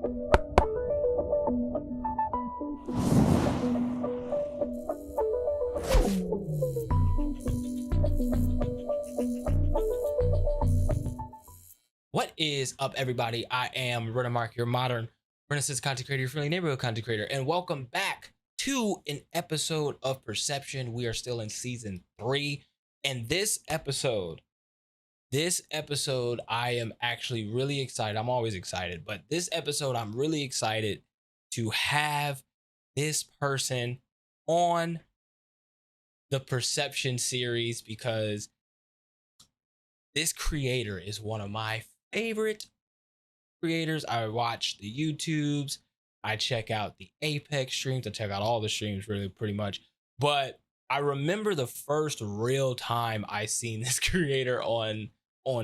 What is up, everybody? I am RenaMarq, your modern Renaissance content creator, your friendly neighborhood content creator, and welcome back to an episode of Per-Sception. We are still in season 3, and this episode, I am actually really excited. I'm always excited, but this episode, I'm really excited to have this person on the Per-Sception series because this creator is one of my favorite creators. I watch the YouTubes, I check out the Apex streams, I check out all the streams really pretty much. But I remember the first real time I seen this creator on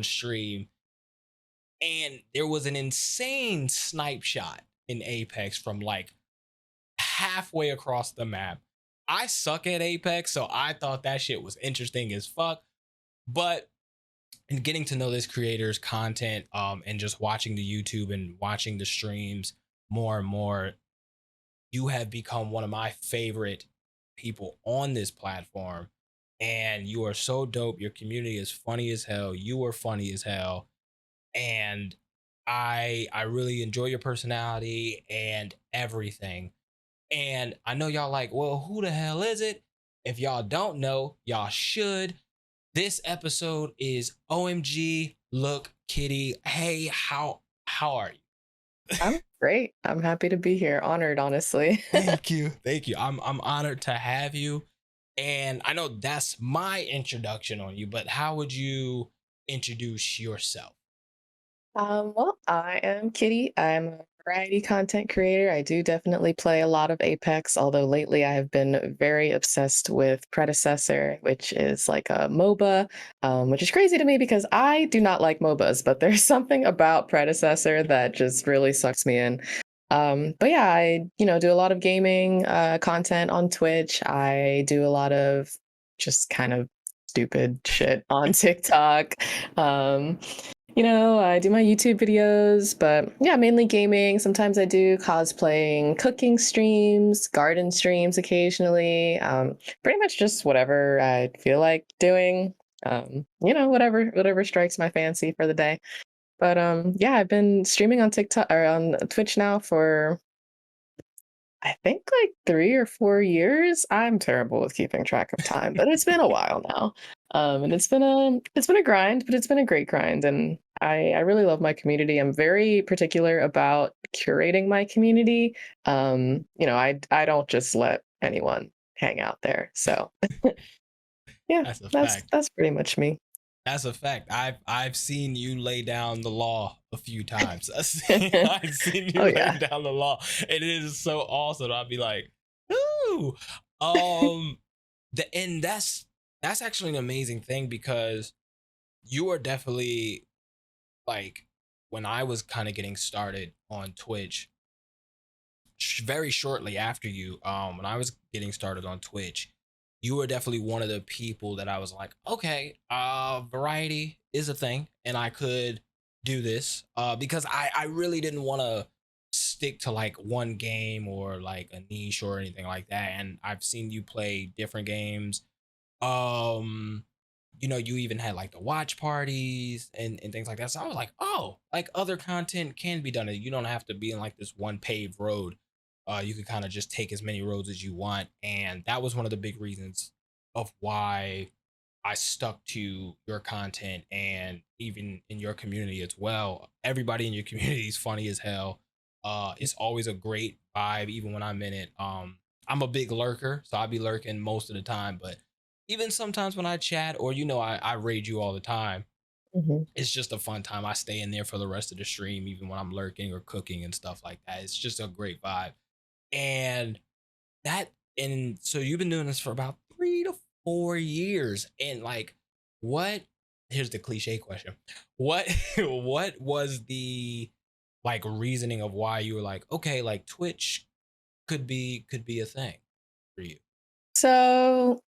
stream, and there was an insane snipe shot in Apex from like halfway across the map. I suck at Apex, so I thought that shit was interesting as fuck. But and getting to know this creator's content and just watching the YouTube and watching the streams more and more, you have become one of my favorite people on this platform, and you are so dope. Your community is funny as hell. You are funny as hell, and I really enjoy your personality and everything. And I know y'all like, well, who the hell is it? If y'all don't know, y'all should. This episode is OMG Look Kitty. Hey, how are you? I'm great. I'm happy to be here. Honored, honestly. Thank you. I'm honored to have you. And I know that's my introduction on you, but how would you introduce yourself? Well, I am Kitty. I'm a variety content creator. I do definitely play a lot of Apex, although lately I have been very obsessed with Predecessor, which is like a MOBA, which is crazy to me because I do not like MOBAs, but there's something about Predecessor that just really sucks me in. But yeah, I do a lot of gaming content on Twitch. I do a lot of just kind of stupid shit on TikTok. Um, I do my YouTube videos, but yeah, mainly gaming. Sometimes I do cosplaying, cooking streams, garden streams occasionally. Pretty much just whatever I feel like doing. Whatever strikes my fancy for the day. But yeah, I've been streaming on TikTok or on Twitch now for I think like 3 or 4 years. I'm terrible with keeping track of time, but it's been a while now. And it's been a grind, but it's been a great grind. And I really love my community. I'm very particular about curating my community. I don't just let anyone hang out there. So yeah, That's a that's fact. that's pretty much me. That's a fact. I've seen you lay down the law a few times. I've seen you Oh lay yeah. down the law. And it is so awesome. I'll be like, ooh. Um and that's actually an amazing thing because you are definitely like when I was kind of getting started on Twitch, very shortly after you, when I was getting started on Twitch, you were definitely one of the people that I was like, okay, variety is a thing, and I could do this, because I really didn't want to stick to like one game or like a niche or anything like that. And I've seen you play different games. Um, you even had like the watch parties and things like that. So I was like, oh, like other content can be done. You don't have to be in like this one paved road. You could kind of just take as many roads as you want. And that was one of the big reasons of why I stuck to your content and even in your community as well. Everybody in your community is funny as hell. It's always a great vibe, even when I'm in it. I'm a big lurker, so I'll be lurking most of the time, but even sometimes when I chat or I raid you all the time, Mhm. it's just a fun time. I stay in there for the rest of the stream, even when I'm lurking or cooking and stuff like that. It's just a great vibe. And that and so you've been doing this for about 3 to 4 years. And like what here's the cliche question. What what was the like reasoning of why you were like, okay, like Twitch could be a thing for you? So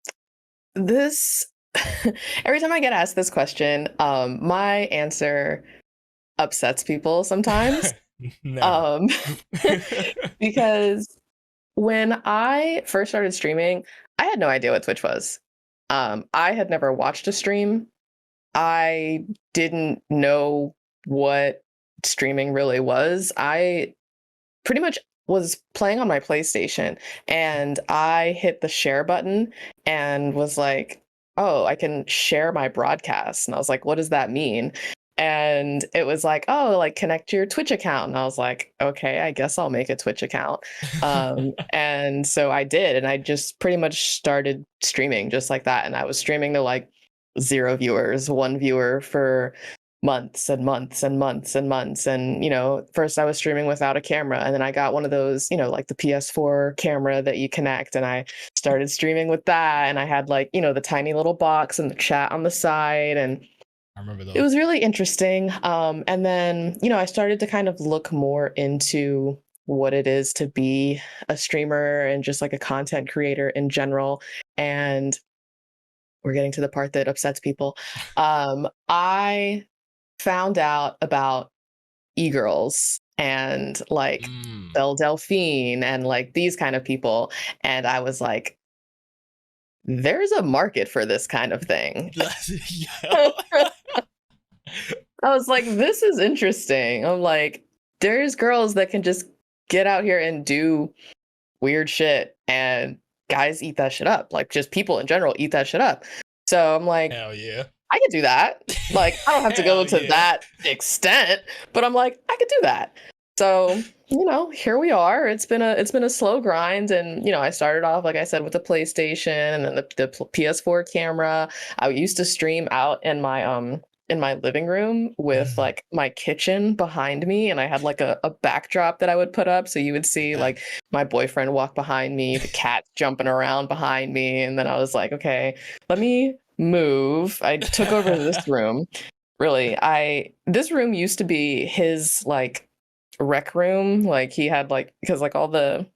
this every time I get asked this question, my answer upsets people sometimes. Never. Um, because when I first started streaming, I had no idea what Twitch was. I had never watched a stream. I didn't know what streaming really was. I pretty much was playing on my PlayStation and I hit the share button and was like, oh, I can share my broadcast. And I was like, what does that mean? And it was like, oh, like connect your Twitch account. And I was like, okay, I guess I'll make a Twitch account. And so I did. And I just pretty much started streaming just like that. And I was streaming to like 0 viewers, 1 viewer for months and months and months and months. And, first I was streaming without a camera. And then I got one of those, like the PS4 camera that you connect. And I started streaming with that. And I had like, the tiny little box and the chat on the side. And I remember it those. was really interesting. And then, I started to kind of look more into what it is to be a streamer and just like a content creator in general. And we're getting to the part that upsets people. I found out about e-girls and like Mm. Belle Delphine and like these kind of people. And I was like, there's a market for this kind of thing. Yeah. I was like, this is interesting. I'm like, there's girls that can just get out here and do weird shit and guys eat that shit up. Like just people in general eat that shit up. So I'm like, Hell yeah. I could do that. Like, I don't have to go Hell to yeah. that extent, but I'm like, I could do that. So, here we are. It's been a slow grind. And, I started off, like I said, with the PlayStation and then the PS4 camera. I used to stream out in my living room with like my kitchen behind me. And I had like a backdrop that I would put up. So you would see like my boyfriend walk behind me, the cat jumping around behind me. And then I was like, okay, let me move. I took over this room. Really, this room used to be his like rec room. Like he had like because like all the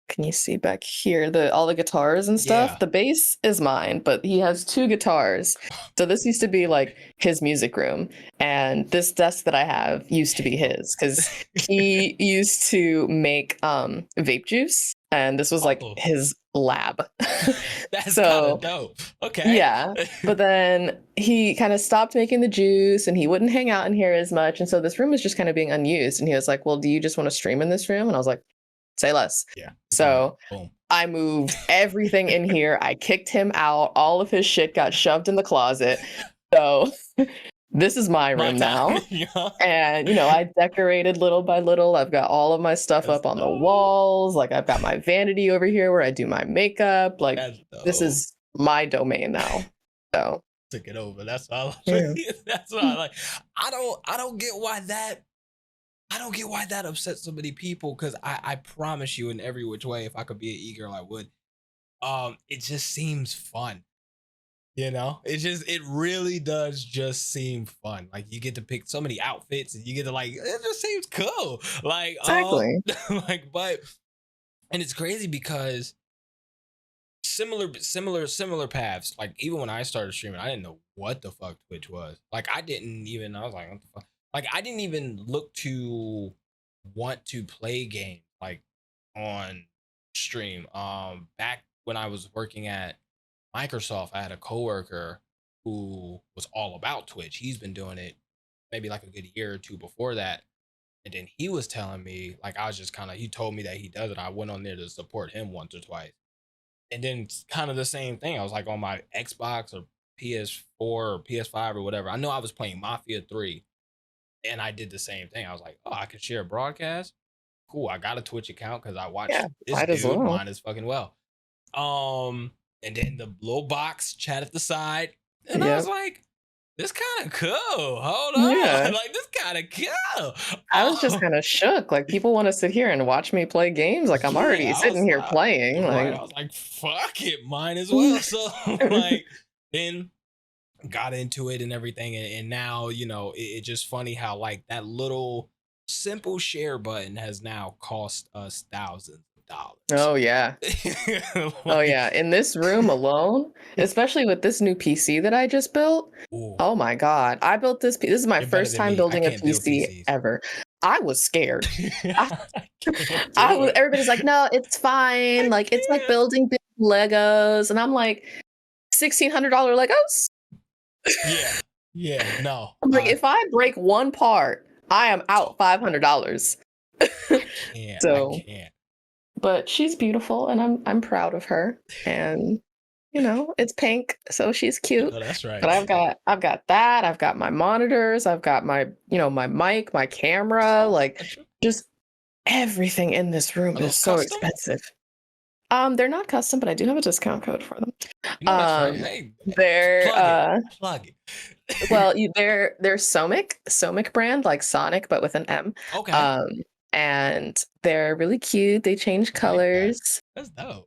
can you see back here all the guitars and stuff? Yeah. The bass is mine, but he has 2 guitars. So this used to be like his music room, and this desk that I have used to be his because he used to make vape juice, and this was like Oh. his lab. That's So kind of dope. Okay. yeah, but then he kind of stopped making the juice, and he wouldn't hang out in here as much, and so this room was just kind of being unused. And he was like, "Well, do you just want to stream in this room?" And I was like, say less. Yeah. So Boom. I moved everything in here. I kicked him out. All of his shit got shoved in the closet. So this is my room now. Yeah. And, I decorated little by little. I've got all of my stuff That's up on the dope. walls. Like I've got my vanity over here where I do my makeup. Like this is my domain now. So took it over. That's all. yeah. That's what I like. I don't get why that. I don't get why that upsets so many people, because I promise you in every which way, if I could be an e-girl, I would. It just seems fun. It really does just seem fun. Like you get to pick so many outfits and you get to like, it just seems cool. Like, Exactly. and it's crazy because similar paths. Like even when I started streaming, I didn't know what the fuck Twitch was. Like I was like, what the fuck? Like I didn't even look to want to play games like on stream. Back when I was working at Microsoft, I had a coworker who was all about Twitch. He's been doing it maybe like a good year or two before that. And then he was telling me, like, I was just he told me that he does it. I went on there to support him once or twice. And then it's kind of the same thing. I was like on my Xbox or PS4 or PS5 or whatever. I know I was playing Mafia 3 and I did the same thing. I was like, oh, I could share a broadcast. Cool. I got a Twitch account because I watched this might as dude. well. Mine is fucking well. And then the little box chat at the side. And I was like, this kind of cool. Hold on. Yeah. Like, this kind of cool. I was just kind of shook. Like, people want to sit here and watch me play games. Like, I'm already sitting here playing. Right. Like, I was like, fuck it, mine as well. So, like, then got into it and everything. And now, it's just funny how, like, that little simple share button has now cost us thousands of dollars. oh, yeah. Oh, yeah. In this room alone, especially with this new PC that I just built. Ooh. Oh, my God. I built this. This is my You're better first than time me. I building a can't build PC PCs. ever. I was scared. I, I can't do it. everybody's like, no, it's fine. I Like, it's like can't. building big Legos. And I'm like, $1,600 Legos? Yeah. Yeah. No. I'm like, if I break one part, I am So out $500. I can't. I So, can't. but she's beautiful and I'm proud of her. And it's pink, so she's You cute. know that's right. But I've got that. I've got my monitors. I've got my mic, my camera, So like much. just everything in this room Are is those so custom? expensive. They're not custom, but I do have a discount code for them. You know that's right. Um, Hey, they're plug it. Plug it. well, they're Somic brand, like Sonic, but with an M. Okay. Um, and they're really cute. They change I like that. colors. That's dope.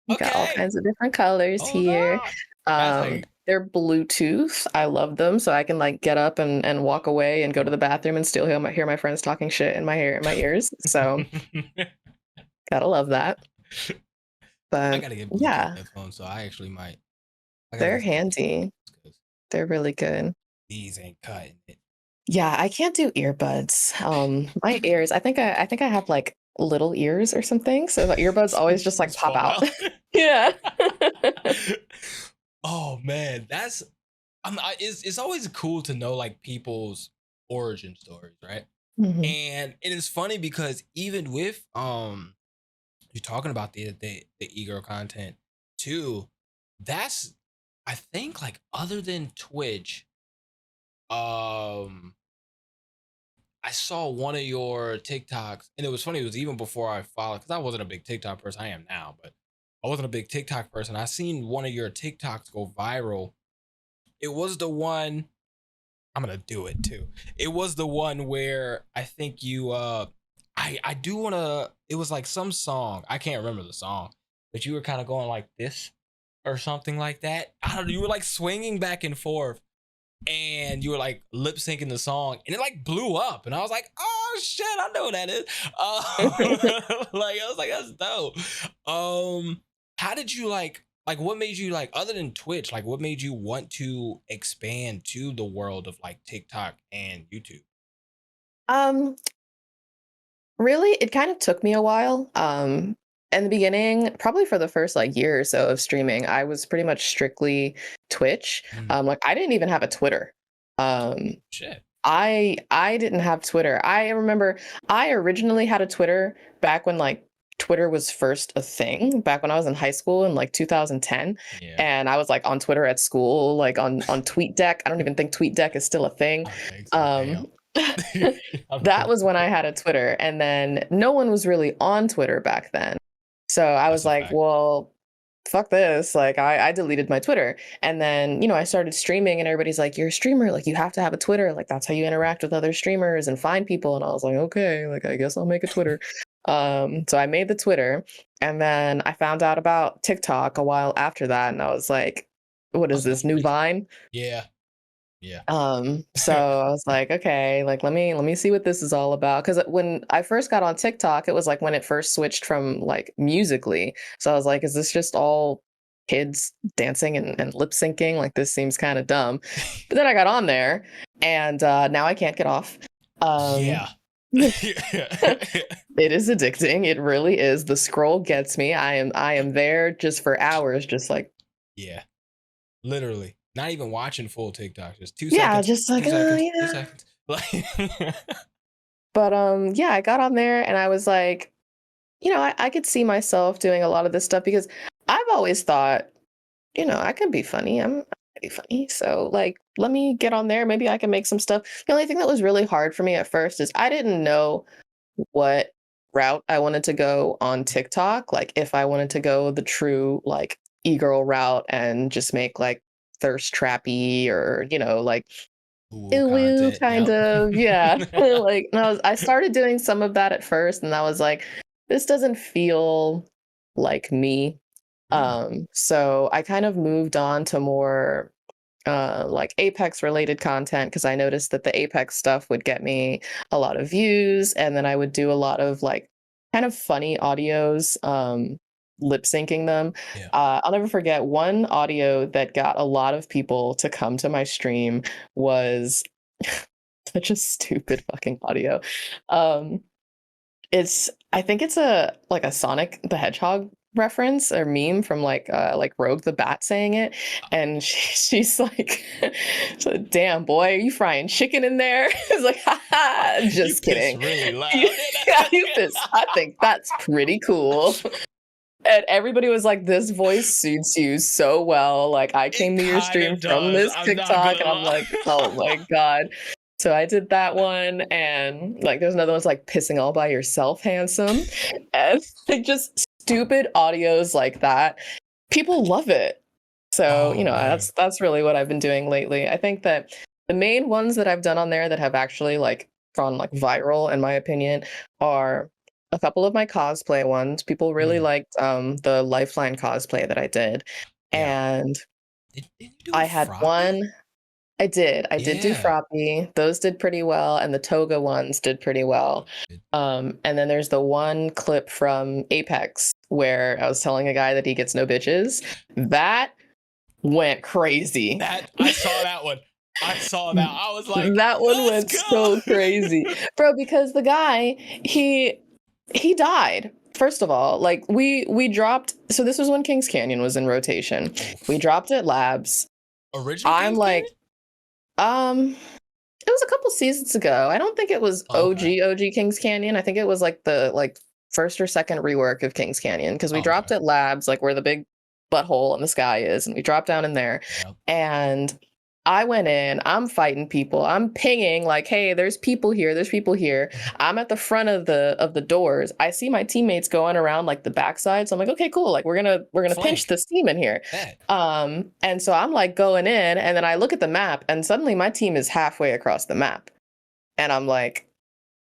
You got all Okay. kinds of different colors Hold here. on. That's like They're Bluetooth. I love them, so I can like get up and walk away and go to the bathroom and still hear my friends talking shit in my ears. So gotta love that. I But gotta get Bluetooth yeah, headphones, so I actually might. I gotta they're get some Bluetooth handy. because They're really good. these ain't cutting it. Yeah, I can't do earbuds. My ears, I think I have like little ears or something, so the earbuds always just like Just pop fall out. out. Yeah. Oh man, that's it's always cool to know like people's origin stories, right? Mhm. And it is funny because even with you're talking about the e-girl content too, that's I think like other than Twitch, um I saw one of your TikToks, and it was funny. It was even before I followed, because I wasn't a big TikTok person. I am now, but I wasn't a big TikTok person. I seen one of your TikToks go viral. It was the one. I'm gonna do it too. It was the one where I think you. I do wanna. It was like some song. I can't remember the song, but you were kind of going like this or something like that. I don't know. You were like swinging back and forth and you were like lip syncing the song and it like blew up and I was like, oh shit, I know what that is. Like I was like, that's dope. How did you like what made you like other than Twitch, like what made you want to expand to the world of like TikTok and YouTube? Um, Really, it kind of took me a while. In the beginning, probably for the first like year or so of streaming, I was pretty much strictly Twitch. Mm, Like I didn't even have a Twitter. Um, shit. I didn't have Twitter. I remember I originally had a Twitter back when like Twitter was first a thing, back when I was in high school in like 2010. Yeah. And I was like on Twitter at school, like on TweetDeck. I don't even think TweetDeck is still a thing. I don't think so. Damn. Um, I don't that think was so. when I had a Twitter, and then no one was really on Twitter back then. So I That's was a like, fact. well, fuck this. Like I deleted my Twitter. And then, I started streaming and everybody's like, you're a streamer, like you have to have a Twitter. Like that's how you interact with other streamers and find people. And I was like, okay, like I guess I'll make a Twitter. So I made the Twitter and then I found out about TikTok a while after that. And I was like, what I is was like, this new Vine? yeah, yeah. So I was like, okay, like let me see what this is all about. Because when I first got on TikTok, it was like when it first switched from like Musically. So I was like, is this just all kids dancing and lip syncing? Like this seems kind of dumb. But then I got on there, and now I can't get off. Um, Yeah. it is addicting. It really is. The scroll gets me. I am there just for hours, just like Yeah. Literally. Not even watching full TikTok. Just two yeah, seconds, just like 2 seconds, two yeah. seconds. Like But yeah, I got on there and I was like, I could see myself doing a lot of this stuff because I've always thought, I can be funny. I'm pretty funny. So like, let me get on there. Maybe I can make some stuff. The only thing that was really hard for me at first is I didn't know what route I wanted to go on TikTok. Like if I wanted to go the true like e-girl route and just make like thirst trappy or, like Ooh, ooh woo content. kind Yep. of, yeah. Like and I started doing some of that at first and I was like, this doesn't feel like me. Mm, So I kind of moved on to more like Apex related content because I noticed that the Apex stuff would get me a lot of views, and then I would do a lot of like kind of funny audios, lip syncing them. yeah. I'll never forget one audio that got a lot of people to come to my stream was Such a stupid fucking audio. Um, I think it's a like a Sonic the Hedgehog reference or meme from like Rogue the Bat saying it, and she's like, she's like, "Damn boy, are you frying chicken in there?" It's like, haha, You just piss kidding. really loud. Yeah, you pissed. I think that's pretty cool. And everybody was like, "This voice suits you so well." Like, I It came to your kind stream of from does. this I'm not TikTok, gonna and I'm lie. like, "Oh my god." So I did that one, and like, there's another one's like "Pissing all by yourself, handsome," and like just stupid audios like that. People love it. So Oh man. that's really what I've been doing lately. I think that the main ones that I've done on there that have actually like gone like viral, in my opinion, are a couple of my cosplay ones. People really Mm, liked the Lifeline cosplay that I did. yeah. And Didn't you do a I had froppy? one. I did. I did do Yeah. Froppy. Those did pretty well, and the toga ones did pretty well. And then there's the one clip from Apex where I was telling a guy that he gets no bitches. That went crazy. That I saw that one. I saw that. I was like, That one let's went go. so crazy. Bro, because the guy, he died. First of all, like we dropped, so this was when Kings Canyon was in rotation. We Oof. dropped at Labs. Original I'm Kings like, Canyon? it was a couple seasons ago. I don't think it was Oh, okay. OG Kings Canyon. I think it was like the first or second rework of Kings Canyon because we Oh, okay. dropped at Labs, like where the big butthole in the sky is, and we dropped down in there. Yep. And I went in, I'm fighting people. I'm pinging like, "Hey, there's people here. There's people here." I'm at the front of the doors. I see my teammates going around like the backside. So I'm like, "Okay, cool. Like we're gonna pinch Flank. this team in here." Bet. And so I'm like going in, and then I look at the map, and suddenly my team is halfway across the map. And I'm like,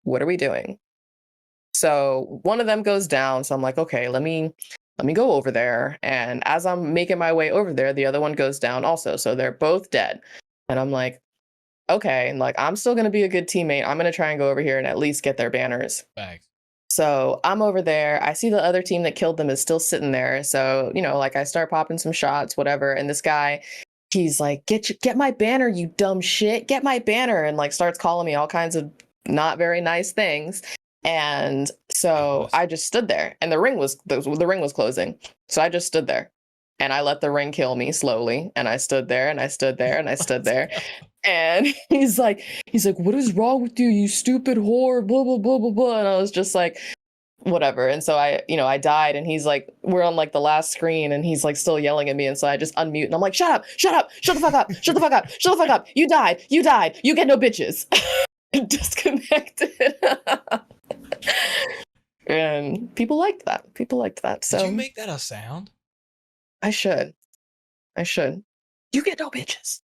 "What are we doing?" So one of them goes down. So I'm like, "Okay, let me go over there." And as I'm making my way over there, the other one goes down also. So they're both dead. And I'm like, "Okay," and like I'm still gonna be a good teammate. I'm gonna try and go over here and at least get their banners. Facts. So I'm over there. I see the other team that killed them is still sitting there. So, like I start popping some shots, whatever. And this guy, he's like, get my banner, you dumb shit. Get my banner. And like starts calling me all kinds of not very nice things. And so Ridiculous. I just stood there, and the ring was closing. So I just stood there, and I let the ring kill me slowly. And I stood there, and I stood there, and I stood Let's there. go. And he's like, "What is wrong with you, you stupid whore, blah blah blah blah blah." And I was just like, whatever. And so I died, and he's like, we're on like the last screen, and he's like still yelling at me. And so I just unmute, and I'm like, "Shut up, shut up, shut the fuck up, shut the fuck up, shut the fuck up. You died, you get no bitches." Disconnected. And people liked that. People liked that. Did you So make that a sound? I should. I should. You get no bitches.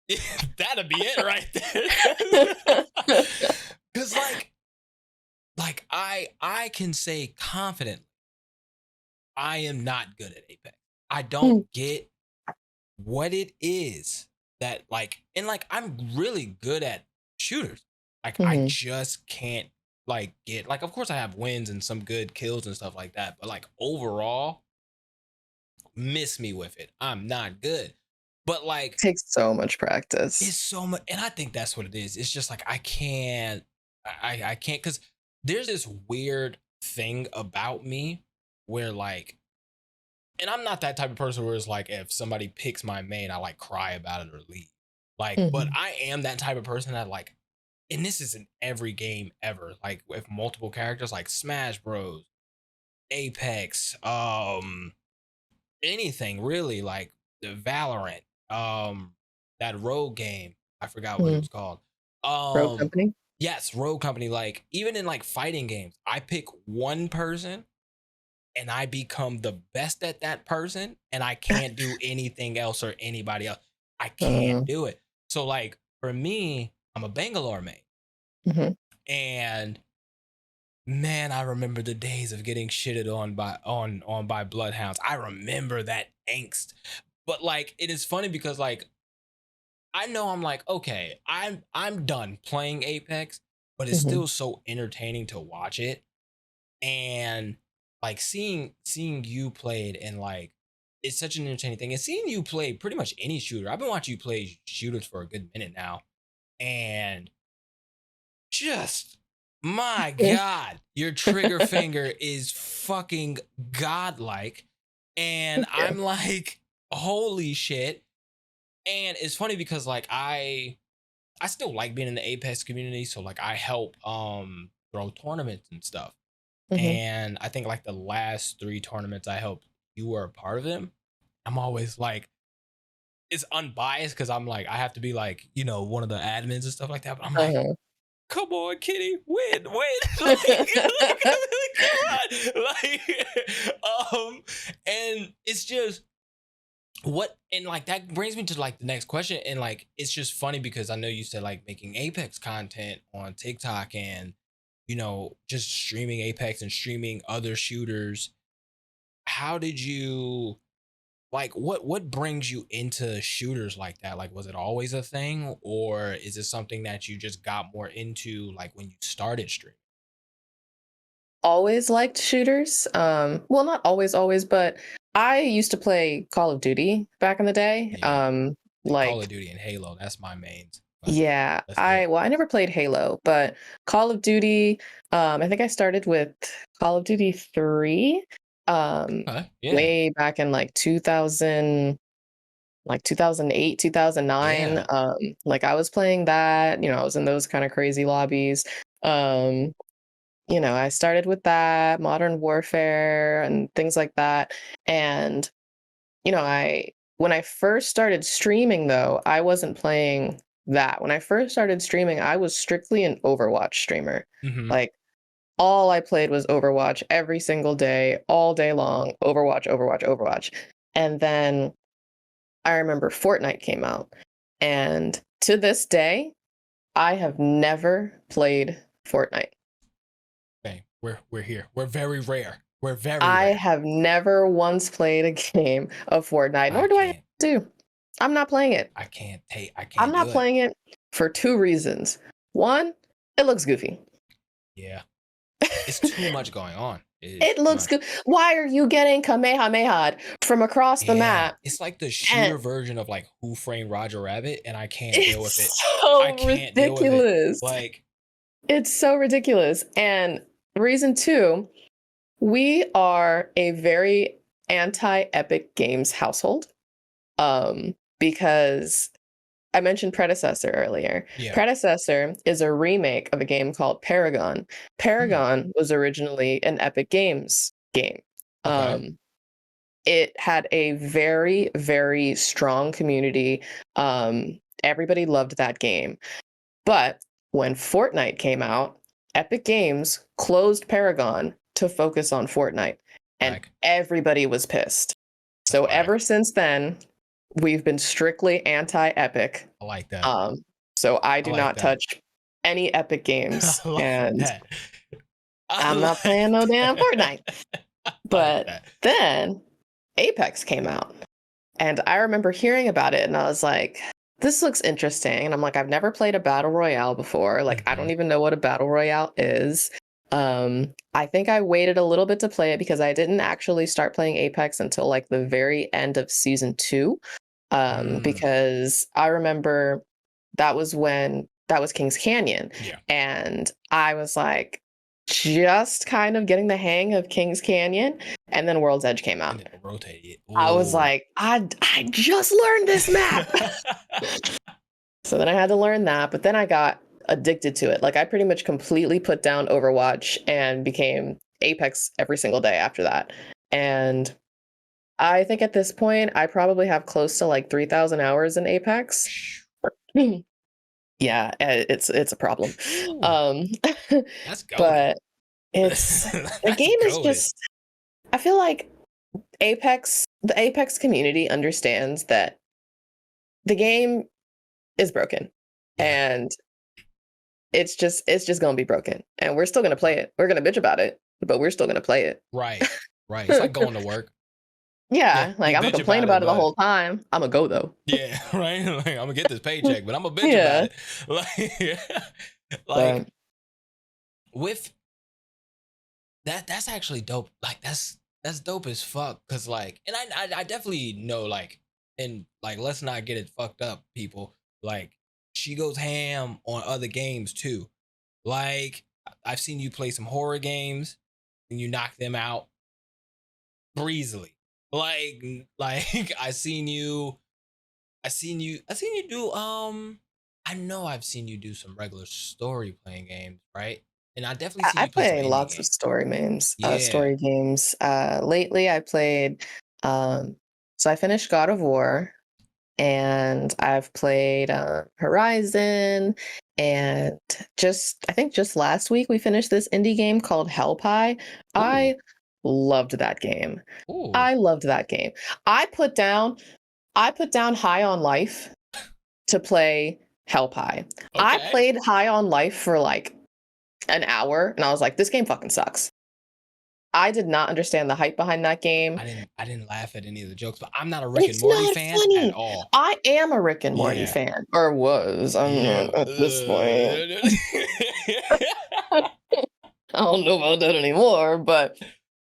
That'd be it right there. Cause like I can say confidently, I am not good at Apex. I don't get what it is that like, and like I'm really good at shooters. Like I Mhm. just can't like get like, of course I have wins and some good kills and stuff like that, but like overall, miss me with it. I'm not good. But like Takes so much practice. it's so much, and I think that's what it is. It's just like I can't, I can't, because there's this weird thing about me where like, and I'm not that type of person where it's like if somebody picks my main, I like cry about it or leave. Like, but Mhm. I am that type of person that like, and this is in every game ever. Like with multiple characters, like Smash Bros, Apex, anything really, like the Valorant, that Rogue game. I forgot what it Mhm. was called. Rogue Um, Company. yes, Rogue Company. Like even in like fighting games, I pick one person and I become the best at that person, and I can't do anything else or anybody else. I Uh, can't do it. So like for me, I'm a Bangalore main, mhm. and man, I remember the days of getting shitted on by bloodhounds. I remember that angst. But like it is funny because like I know I'm like, okay, I'm done playing Apex, but it's Mhm. still so entertaining to watch it. And like seeing you play it, and like it's such an entertaining thing. And seeing you play pretty much any shooter. I've been watching you play shooters for a good minute now. And just, my God, your trigger finger is fucking godlike. And Thank you. I'm like, holy shit. And it's funny because like I still like being in the Apex community. So like I help throw tournaments and stuff. Mhm. And I think like the last 3 tournaments I helped, you were a part of them. I'm always like, it's unbiased because I'm like, I have to be like, one of the admins and stuff like that. But I'm like, Uh-huh. come on, Kitty, win. Like, come on. And it's just and like that brings me to like the next question. And like, it's just funny because I know you said like making Apex content on TikTok and, just streaming Apex and streaming other shooters. How did you like what brings you into shooters like that? Like, was it always a thing, or is it something that you just got more into like when you started streaming? Always liked shooters. Well, not always, but I used to play Call of Duty back in the day. Yeah, like Call of Like, Duty and Halo, that's my mains. But yeah, let's hear it. I never played Halo, but Call of Duty, I think I started with Call of Duty 3, um, Okay, yeah, way back in like 2000, like 2008, 2009. yeah. Like I was playing that, I was in those kind of crazy lobbies. Um, I started with that, Modern Warfare and things like that. And, I when I first started streaming though, I wasn't playing that. When I first started streaming, I was strictly an Overwatch streamer. Hmm. Like all I played was Overwatch every single day, all day long, Overwatch, Overwatch, Overwatch. And then I remember Fortnite came out. And to this day, I have never played Fortnite. Okay, we're here. We're very rare. We're very I rare. have never once played a game of Fortnite, I nor do I can't. do. I'm not playing it. I I'm can't not do it. playing it for 2 reasons. One, it looks goofy. Yeah, it's too much going on. It is It too looks much. good. Why are you getting Kamehameha'd from across the Yeah, map? it's like the And shooter version of like Who Framed Roger Rabbit, and I can't deal with it. it's I so can't deal with it. ridiculous. Like, It's so ridiculous. And reason 2, we are a very anti-epic games household. Because I mentioned Predecessor earlier. yeah. Predecessor is a remake of a game called Paragon. Hmm. Paragon was originally an Epic Games game. Okay. Um, it had a very, very strong community. Everybody loved that game. But when Fortnite came out, Epic Games closed Paragon to focus on Fortnite, and Whack. everybody was pissed. That's So whack. ever since then, we've been strictly anti-Epic. I like that. Um, so I I do like not that. touch any Epic I games, like and that. I I'm not like playing no damn that. Fortnite. I like But that. then Apex came out, and I remember hearing about it, and I was like, "This looks interesting." And I'm like, "I've never played a battle royale before. Like, I don't Hmm. even know what a battle royale is." I think I waited a little bit to play it because I didn't actually start playing Apex until like the very end of season 2. Mm, Because I remember that was King's Canyon. yeah. And I was like just kind of getting the hang of King's Canyon. And then World's Edge came And out. then rotate it. I was Ooh. like, I just learned this map. So then I had to learn that. But then I got addicted to it. Like I pretty much completely put down Overwatch and became Apex every single day after that. And I think at this point, I probably have close to like 3,000 hours in Apex. Yeah, it's a problem. Ooh, Um, that's goaded. but it's the That's game is goaded. just I feel like the Apex community understands that the game is broken Yeah. and it's just gonna be broken. And we're still gonna play it. We're gonna bitch about it, but we're still gonna play it. Right. Right. It's like going to work. Yeah. Yeah, like You I'm gonna bitch complain about it, about it the but whole time. I'm gonna go though. yeah, right. Like, I'm gonna get this paycheck, but I'm gonna bitch about Yeah, it. Like, like but with that's actually dope. Like that's dope as fuck. Cause like, and I definitely know like, and like, let's not get it fucked up, people. Like, she goes ham on other games too. Like I've seen you play some horror games and you knock them out breezily. Like like I seen you do I know I've seen you do some regular story playing games, right? And I definitely seen I you play some play indie lots of games. story games. Yeah. Story games. Lately, I played. Um, so I finished God of War, and I've played Horizon, and just I think just last week we finished this indie game called Hell Pie. Ooh. I loved that game. Ooh. I loved that game. I put down I put down High on Life to play Hell Pie. I Okay. played High on Life for like an hour, and I was like, this game fucking sucks. I did not understand the hype behind that game. I didn't laugh at any of the jokes, but I'm not a Rick and It's Morty not fan at funny. all. I am a Rick and Morty Yeah. fan, or was. I'm Yeah. not at this point. I don't know about that anymore, but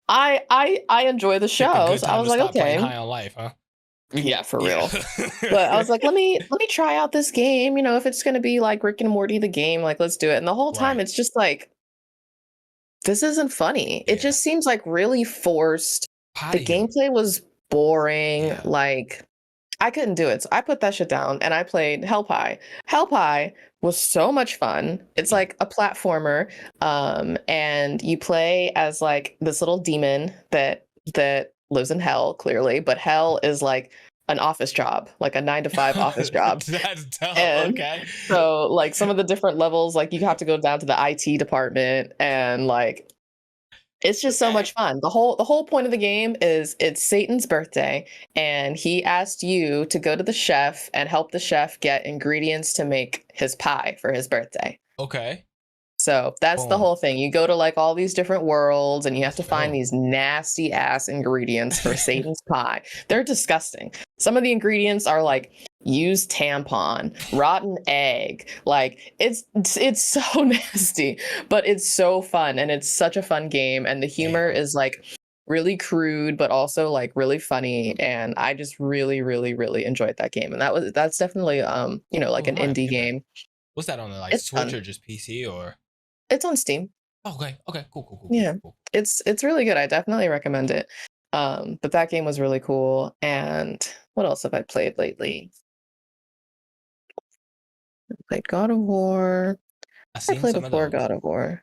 I enjoy the Picked a show. good So I time was to like, stop playing okay, High on Life, huh? yeah, for Yeah. real. But I was like, let me try out this game. You know, if it's gonna be like Rick and Morty the game, like let's do it. And the whole time, Right. it's just like this isn't funny. It Yeah. just seems like really forced. How The do you? gameplay was boring. Yeah. Like I couldn't do it. So I put that shit down and I played Hell Pie. Hell Pie was so much fun. It's Hmm. like a platformer. And you play as like this little demon that lives in hell, clearly, but hell is like an office job, like a 9 to 5 office job. That's dope. And Okay. so like some of the different levels, like you have to go down to the IT department and like it's just so Okay. much fun. The whole point of the game is it's Satan's birthday, and he asked you to go to the chef and help the chef get ingredients to make his pie for his birthday. Okay. So that's the Boom. whole thing. You go to like all these different worlds and you have That's to find dope. these nasty ass ingredients for Satan's pie. They're disgusting. Some of the ingredients are like used tampon, rotten egg. Like it's so nasty, but it's so fun and it's such a fun game and the humor Damn. is like really crude but also like really funny and I just really enjoyed that game. And that's definitely like Oh, I an might have to indie get that. game. What's that on the like It's Switch fun. or just PC or? It's on Steam. Oh, okay. Okay. Cool. Cool. Cool. Cool. Yeah. Cool. It's really good. I definitely recommend it. But that game was really cool. And what else have I played lately? I played God of War. I I seen played some of before those. God of War.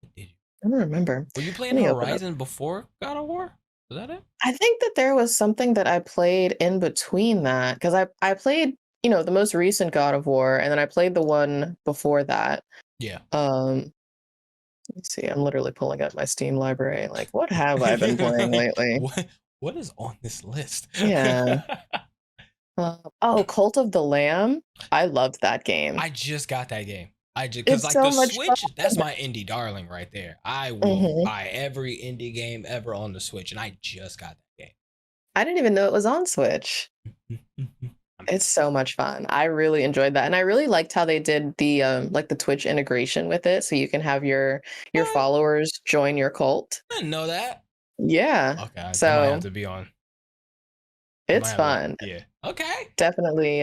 Did you? I don't remember. Were you playing Let me open up. Horizon before God of War? Was that it? I think that there was something that I played in between that because I played, the most recent God of War, and then I played the one before that. Yeah. Let me see. I'm literally pulling up my Steam library. Like, what have I been playing Like, lately? what is on this list? Yeah. Cult of the Lamb. I loved that game. I just got that game. I just because It's like the so much fun. Switch, that's my indie darling right there. I will Mhm. buy every indie game ever on the Switch, and I just got that I didn't even know it was on Switch. game. I'm It's so much fun. I really enjoyed that, and I really liked how they did the like the Twitch integration with it, so you can have your what? followers join your cult. I didn't know that. Yeah, Okay, I might have so to be on. I might it's have to. fun. Yeah. Okay. Definitely.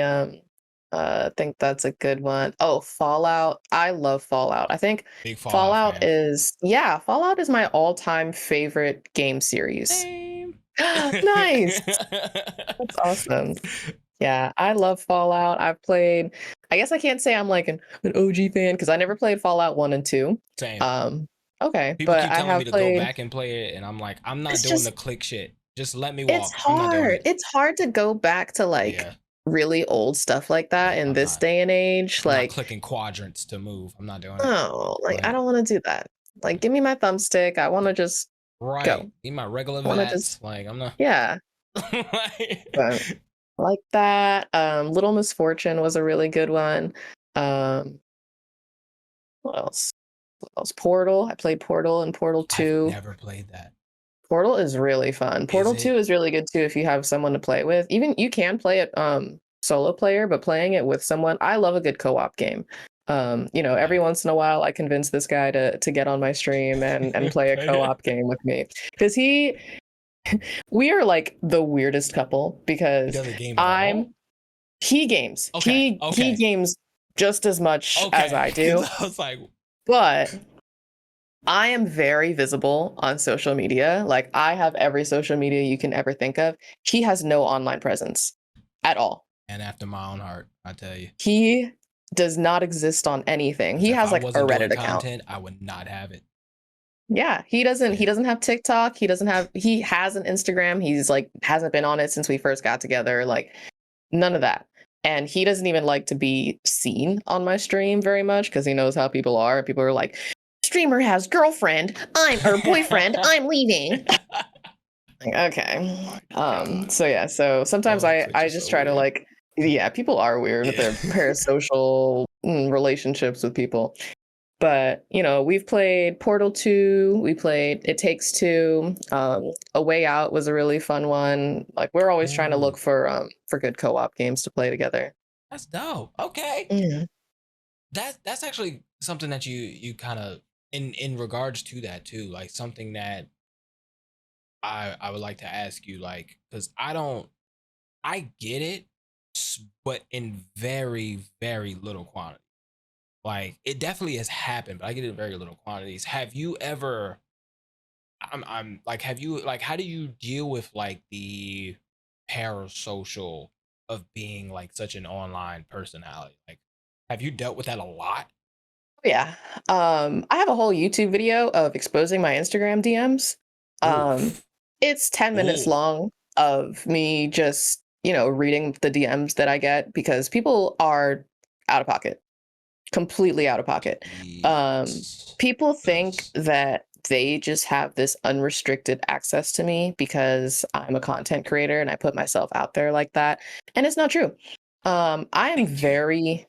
Think that's a good one. Oh, Fallout. I love Fallout. I think Big Fallout Fallout fan. is yeah, Fallout is my all-time favorite game series. Same. Nice. That's awesome. Yeah, I love Fallout. I guess I can't say I'm like an OG fan because I never played Fallout 1 and 2. Same. Um, okay, People but keep I telling me have to go played back and play it, and I'm like, I'm not it's doing the just click shit. Just let me it's walk. I'm not doing hard. it. It's hard to go back to like Yeah. really old stuff like that Yeah. in this day and age. I'm not Like, clicking quadrants to move. I'm not doing it. oh, like I Like, don't want to do that. Like, give me my thumbstick. I want to just right. go. Need my regular I want to just vats. Like, I'm not. yeah. But Like, like that. Little Misfortune was a really good one. Um, what else? Portal. I played Portal and Portal I've 2. never played that. Portal is really fun. Is Portal 2 it? is really good too if you have someone to play with. Even you can play it solo player, but playing it with someone, I love a good co-op game. Every Okay. once in a while I convince this guy to get on my stream and play a Okay. co-op game with me. Because we are like the weirdest couple He because doesn't game at all. I'm he games. Okay. He Okay. games just as much as I Okay. do, I was like, but I am very visible on social media. Like, I have every social media you can ever think of. He has no online presence at all. and after my own heart, I tell you. He does not exist on anything. Because He if has I like a wasn't doing Reddit account. content, I would not have it. Yeah, he Yeah. doesn't have TikTok. He has an Instagram. He's like hasn't been on it since we first got together. Like none of that. And he doesn't even like to be seen on my stream very much because he knows how people are. People are like, streamer has girlfriend, or boyfriend, I'm leaving. Like, okay. God. So yeah, so sometimes Oh, Twitch I is just so try to weird. like, yeah, people are weird with Yeah. their parasocial relationships with people. But, we've played Portal 2, we played It Takes Two, A Way Out was a really fun one. Like we're always trying to Ooh, look for good co-op games to play together. that's dope. Okay. Mhm. That's actually something that you kind of in regards to that too, like something that I would like to ask you, like, because I get it, but in very, very little quantity. Like it definitely has happened, but I get it in very little quantities. Have you ever I'm like, have you like how do you deal with like the parasocial of being like such an online personality? Like, have you dealt with that a lot? Yeah. I have a whole YouTube video of exposing my Instagram DMs. Um, Oof. it's 10 minutes Oof. long of me just, reading the DMs that I get because people are out of pocket. Completely out of pocket. Yes. People think Yes. that they just have this unrestricted access to me because I'm a content creator and I put myself out there like that, and it's not true. Thank you.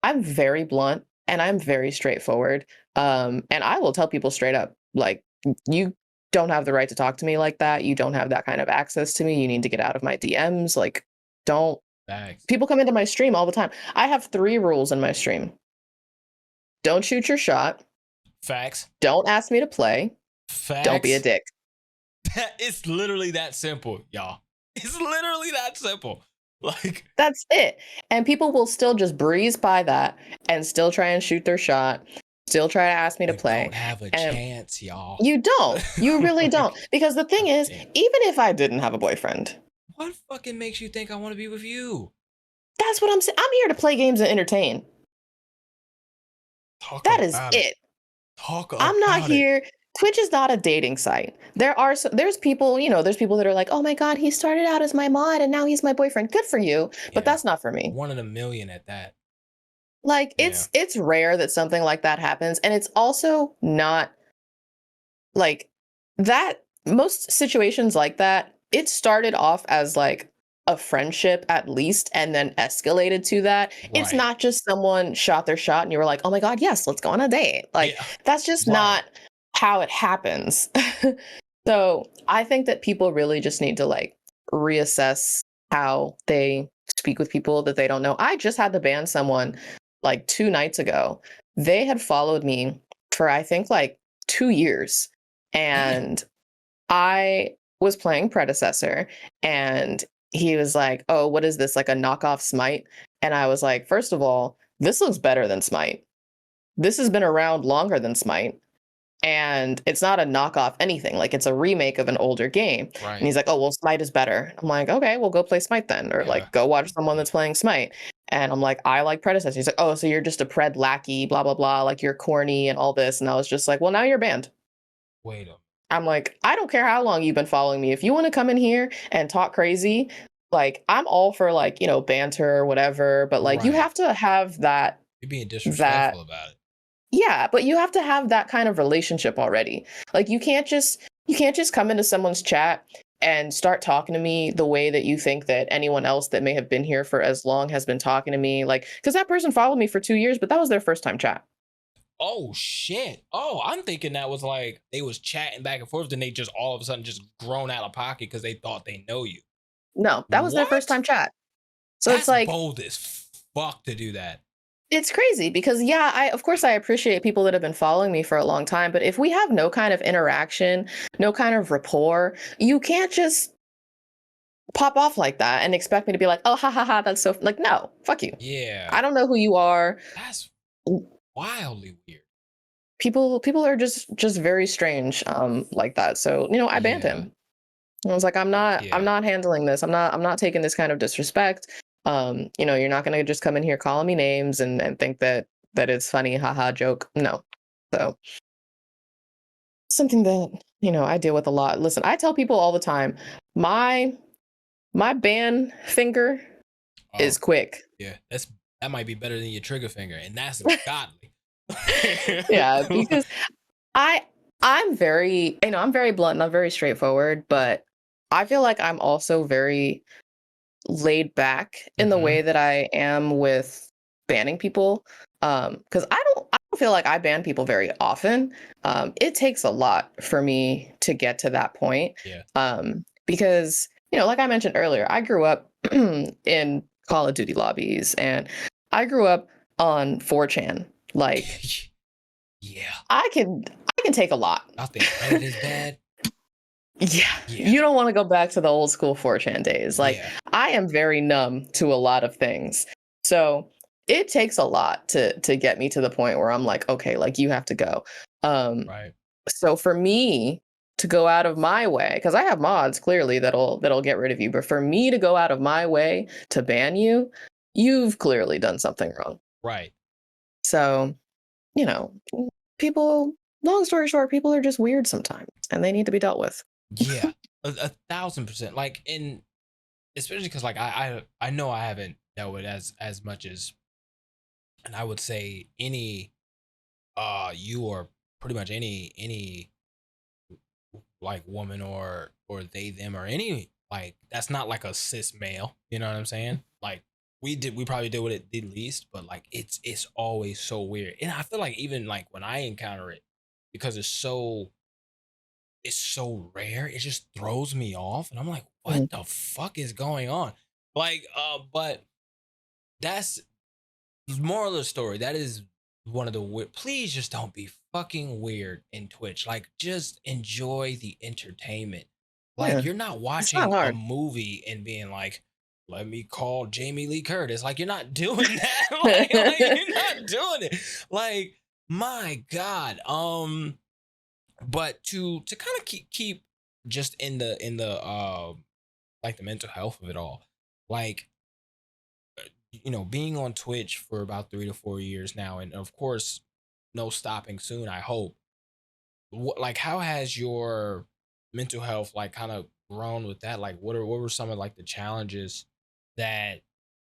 I'm very blunt and I'm very straightforward. And I will tell people straight up, like, you don't have the right to talk to me like that. You don't have that kind of access to me. You need to get out of my DMs. Like, don't. Facts. People come into my stream all the time. I have 3 rules in my stream. Don't shoot your shot. Facts. Don't ask me to play. Don't be a Facts. dick. It's literally that simple, y'all. It's literally that simple. Like That's it. And people will still just breeze by that and still try and shoot their shot, still try to ask me to you play. don't have a And chance, y'all. you don't. You really don't. Like, Because the thing God is, damn. even if I didn't have a boyfriend, What fucking makes you think I want to be with you? that's what I'm saying. I'm here to play games and entertain. Talk That is about it. it. Talk I'm not about it. here. Twitch is not a dating site. There's people, there's people that are like, "Oh my god, he started out as my mod and now he's my boyfriend." Good for you, but Yeah. that's not for me. One in a million at that. Like Yeah. it's rare that something like that happens, and it's also not like that. Most situations like that, it started off as like a friendship at least and then escalated to that. It's Right. not just someone shot their shot and you were like, "Oh my god, yes, let's go on a date." Like Yeah. that's just Right. not how it happens. So, I think that people really just need to like reassess how they speak with people that they don't know. I just had to ban someone like 2 nights ago. They had followed me for I think like 2 years, Damn. and I was playing Predecessor, and he was like, "Oh, what is this, like a knockoff Smite?" And I was like, "First of all, this looks better than Smite. This has been around longer than Smite, and it's not a knockoff anything. Like it's a remake of an older game." And Right. he's like, "Oh, well, Smite is better." I'm like, "Okay, we'll go play Smite then, or Yeah. like go watch someone that's playing Smite." And I'm like, "I like Predecessor." He's like, "Oh, so you're just a Pred lackey, blah blah blah, like you're corny and all this." And I was just like, "Well, now you're banned." Wait a I'm like, "I don't care how long you've been following me. If you want to come in here and talk crazy, like I'm all for like, banter or whatever, but like you right. have to have You're being that disrespectful about it. yeah, but you have to have that kind of relationship already. Like you can't just come into someone's chat and start talking to me the way that you think that anyone else that may have been here for as long has been talking to me. Like, because that person followed me for 2 years, but that was their first time chat. Oh shit. Oh, I'm thinking that was like they was chatting back and forth, then they just all of a sudden just grown out of pocket because they thought they know you. No, that was their first What? time chat. So it's That's like, bold as fuck to do that. it's crazy because yeah, of course I appreciate people that have been following me for a long time, but if we have no kind of interaction, no kind of rapport, you can't just pop off like that and expect me to be like, oh, ha ha ha, that's so like, no, fuck you. Yeah, I don't know who you are. that's wildly weird. People are just very strange like that. So, I banned Yeah, him. I was like, I'm yeah, not handling this. I'm not taking this kind of disrespect. You're not gonna just come in here calling me names and think that it's funny, haha joke. No. So something that, I deal with a lot. Listen, I tell people all the time, my my ban finger oh is quick. yeah, that might be better than your trigger finger, and that's godly. Yeah, because I I'm very, I'm very blunt and I'm very straightforward, but I feel like I'm also very laid back in the Hmm. way that I am with banning people. Because I don't feel like I ban people very often. It takes a lot for me to get to that point. Yeah. Because, like I mentioned earlier, I grew up in Call of Duty lobbies and I grew up on 4chan. Like Yeah. I can take a lot. I think Reddit is bad. Yeah, Yeah. you don't want to go back to the old school 4chan days. Like, Yeah. I am very numb to a lot of things. So it takes a lot to get me to the point where I'm like, okay, like you have to go. Um, Right. so for me to go out of my way, because I have mods clearly that'll get rid of you, but for me to go out of my way to ban you, you've clearly done something wrong. Right. So, you know, people, long story short, people are just weird sometimes and they need to be dealt with. Yeah. A 1,000%. Like, in especially because like I know I haven't dealt with as much as, and I would say any you or pretty much any like woman or they them or any like that's not like a cis male, you know what I'm saying? Like we probably did what it did least, but like it's always so weird. And I feel like even like when I encounter it, because it's so rare, it just throws me off and I'm like, what Mhm. the fuck is going on? Like but that's moral of the story. That is one of the weird. Please just don't be fucking weird in Twitch. Like, just enjoy the entertainment. Like, Yeah, you're not it's not watching a hard. movie and being like, "Let me call Jamie Lee Curtis." Like, you're not doing that. like you're not doing it. Like, my God. But to kind of keep just in the like the mental health of it all. Like, being on Twitch for about 3 to 4 years now, and of course, no stopping soon, I hope. Like, how has your mental health like kind of grown with that? Like, what were some of like the challenges that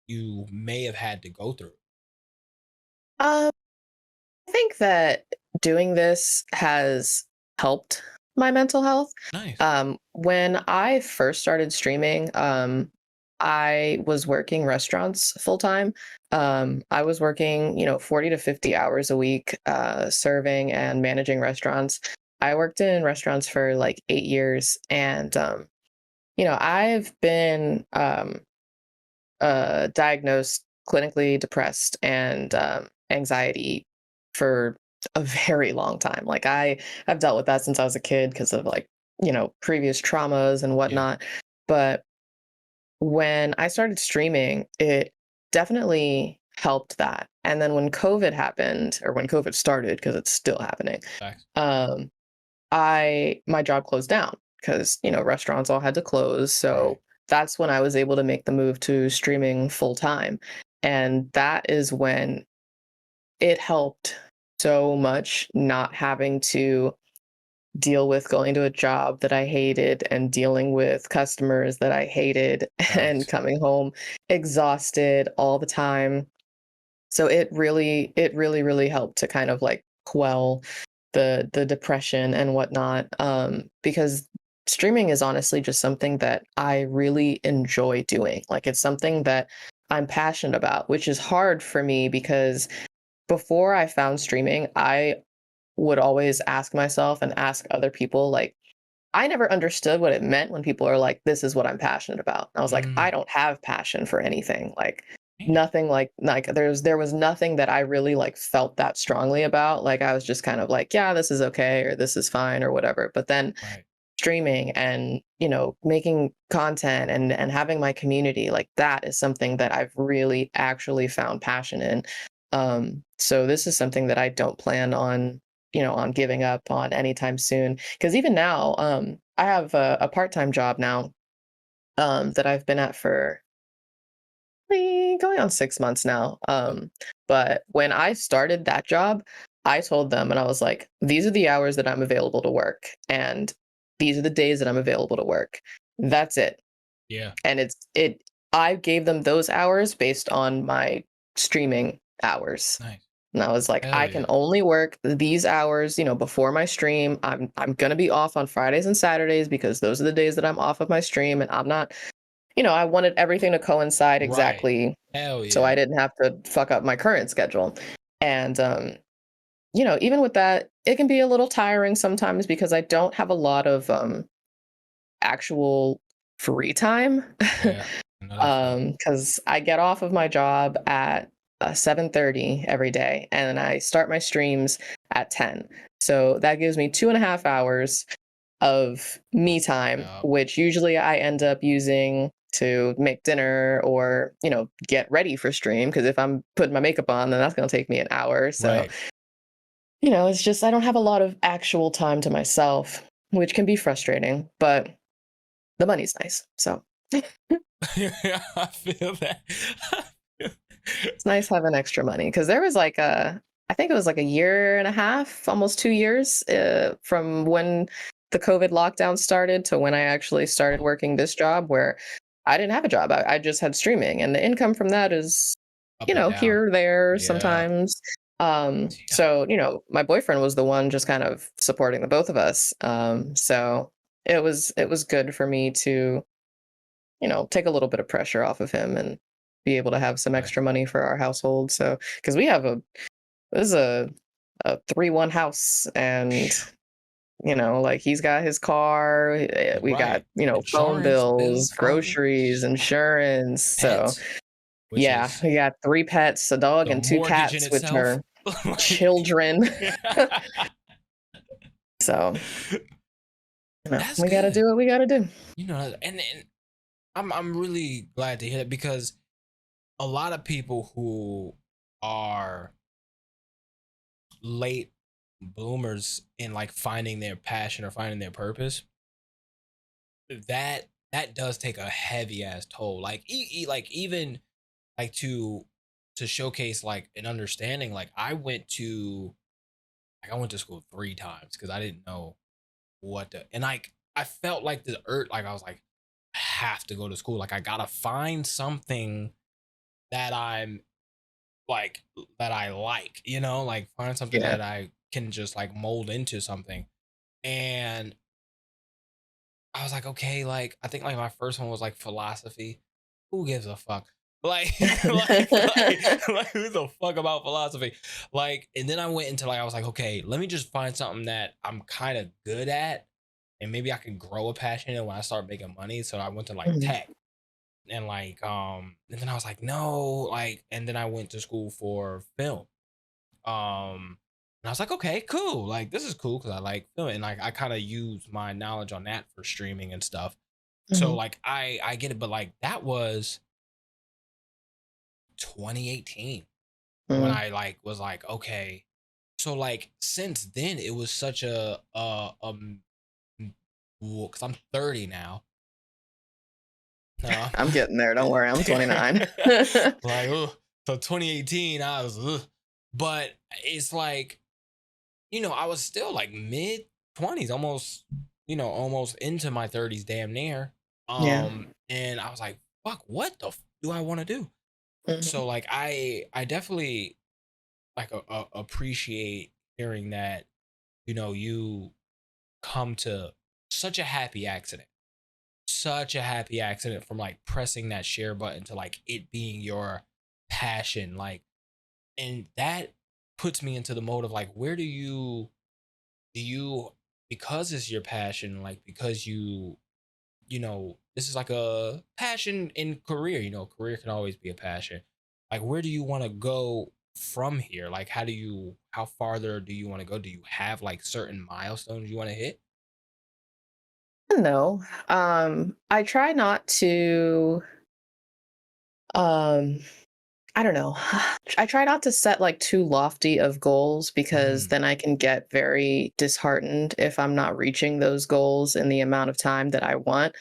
you may have had to go through? Um, I think that doing this has helped my mental health. Nice. When I first started streaming, I was working restaurants full time. I was working, 40 to 50 hours a week, serving and managing restaurants. I worked in restaurants for like 8 years, and I've been diagnosed clinically depressed and anxiety for a very long time. Like I've dealt with that since I was a kid because of like, previous traumas and Yeah. whatnot. But when I started streaming, it definitely helped that. And then when COVID happened, or when COVID started, because it's still happening, Facts. um, my job closed down because, restaurants all had to close. Right. So that's when I was able to make the move to streaming full time. And that is when it helped so much not having to deal with going to a job that I hated and dealing with customers that I hated and Facts. coming home exhausted all the time. So it really, really helped to kind of like quell the depression and whatnot. Because streaming is honestly just something that I really enjoy doing. Like it's something that I'm passionate about, which is hard for me because before I found streaming, I would always ask myself and ask other people, like, I never understood what it meant when people are like, this is what I'm passionate about. I was like, I Mm, don't have passion for anything. Like damn. nothing like there was nothing that I really like felt that strongly about. Like I was just kind of like, yeah, this is okay or this is fine or whatever. But then Right. streaming and, making content and having my community, like that is something that I've really actually found passion in. So this is something that I don't plan on, on giving up on anytime soon. Because even now, I have a part-time job now, that I've been at for going on 6 months now. But when I started that job, I told them and I was like, these are the hours that I'm available to work, and these are the days that I'm available to work. That's it. Yeah. And I gave them those hours based on my streaming hours. Nice. And I was like, Hell I yeah. can only work these hours, before my stream. I'm gonna be off on Fridays and Saturdays because those are the days that I'm off of my stream. And I'm not, I wanted everything to coincide Right. exactly Hell so yeah. I didn't have to fuck up my current schedule. And even with that, it can be a little tiring sometimes because I don't have a lot of actual free time. Yeah. I know that feeling. Because I get off of my job at 7:30 every day, and I start my streams at 10. So that gives me 2.5 hours of me time, Yeah. which usually I end up using to make dinner or, get ready for stream. Because if I'm putting my makeup on, then that's going to take me an hour. So, Right. it's just I don't have a lot of actual time to myself, which can be frustrating, but the money's nice. So Yeah, I feel that. it's nice having extra money because there was I think it was like a year and a half, almost 2 years, from when the COVID lockdown started to when I actually started working this job where I didn't have a job. I just had streaming, and the income from that is, Up and down. here or there Yeah. sometimes. Yeah. So, my boyfriend was the one just kind of supporting the both of us. So it was good for me to, take a little bit of pressure off of him and be able to have some Right. extra money for our household. So, because we have this is a 3-1 house, and Phew. like he's got his car, we got, Right. phone Insurance, bills, bills, phone, groceries, insurance. So pets, which yeah, is we got 3 pets, a dog the and 2 mortgage in cats, which itself. are Like, children. So, that's we gotta good. do what we gotta do. And I'm really glad to hear that because a lot of people who are late bloomers in like finding their passion or finding their purpose, that does take a heavy ass toll. Like like even like to showcase like an understanding. Like I went to school 3 times because I didn't know what to, and like I felt like the earth, like I was like, I have to go to school. Like I gotta find something that I'm like that I like, like find something Yeah. that I can just like mold into something. And I was like, okay, like I think like my first one was like philosophy. Who gives a fuck? Like, like who the fuck about philosophy? Like, and then I went into like I was like, okay, let me just find something that I'm kind of good at, and maybe I can grow a passion in it when I start making money. So I went to like Mhm. tech, and like and then I was like, no, like, and then I went to school for film. And I was like, okay, cool. Like this is cool because I like film, and like I kind of use my knowledge on that for streaming and stuff. So Mhm. like I get it, but like that was 2018 when Mhm. I like was like, okay. So like since then it was such because I'm 30 now. I'm getting there. Don't worry. I'm 29. like ugh. So 2018 I was ugh. But it's like, I was still like mid 20s, almost, almost into my 30s, damn near. Yeah. And I was like, fuck, what the do I want to do? Mhm. So like I definitely like appreciate hearing that, you come to such a happy accident. Such a happy accident from like pressing that share button to like it being your passion. Like, and that puts me into the mode of like, where do you because it's your passion, like because this is like a passion in career, career can always be a passion. Like where do you want to go from here? Like how farther do you want to go? Do you have like certain milestones you want to hit? No. I try not to, um I don't know. I try not to set like too lofty of goals because Mm, then I can get very disheartened if I'm not reaching those goals in the amount of time that I want.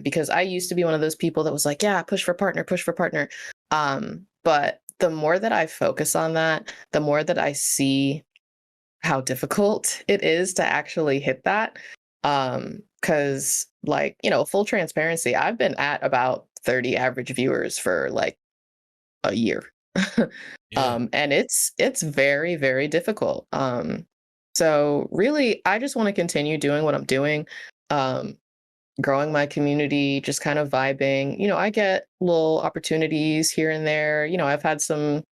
Because I used to be one of those people that was like, yeah, push for partner, push for partner. But the more that I focus on that, the more that I see how difficult it is to actually hit that. Because like, full transparency, I've been at about 30 average viewers for like a year. yeah. And it's very, very difficult. So really, I just want to continue doing what I'm doing, um, growing my community, just kind of vibing. I get little opportunities here and there. I've had some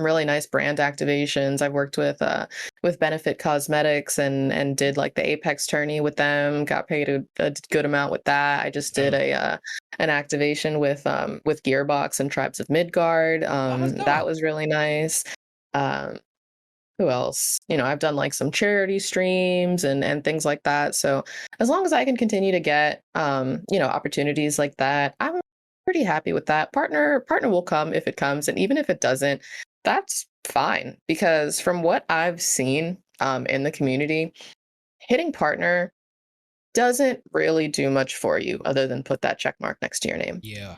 really nice brand activations. I've worked with Benefit Cosmetics and did like the Apex tourney with them. Got paid a good amount with that. I just did Dope. a an activation with Gearbox and Tribes of Midgard. Oh, that's That dope. was really nice. Um, who else? I've done like some charity streams and things like that. So as long as I can continue to get opportunities like that, I'm pretty happy with that. Partner will come if it comes, and even if it doesn't, that's fine because from what I've seen in the community, hitting partner doesn't really do much for you other than put that check mark next to your name. Yeah.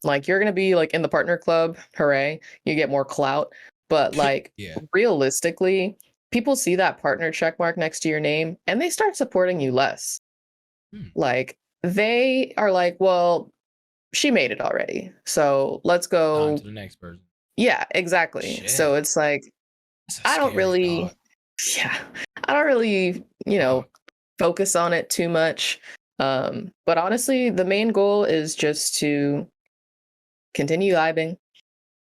Like you're gonna be like in the partner club, hooray, you get more clout. But like Yeah. realistically, people see that partner check mark next to your name and they start supporting you less. Hmm. Like they are like, well, she made it already. So let's On go. to the next person. Yeah, exactly. So Shit. it's like, That's a I don't scary really, thought. yeah, I don't really, Fuck. focus on it too much. But honestly, the main goal is just to continue vibing,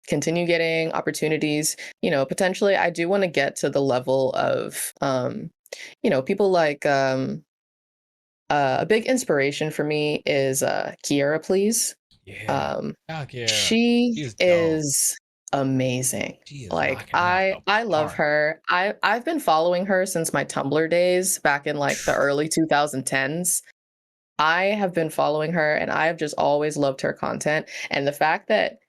continue getting opportunities. Potentially I do want to get to the level of people like a big inspiration for me is Kiera Please. Yeah. Um Fuck yeah. she She is dope. is amazing. She is Like knocking it out I the I love park. her. I've been following her since my Tumblr days back in like the early 2010s. I have been following her and I have just always loved her content, and the fact that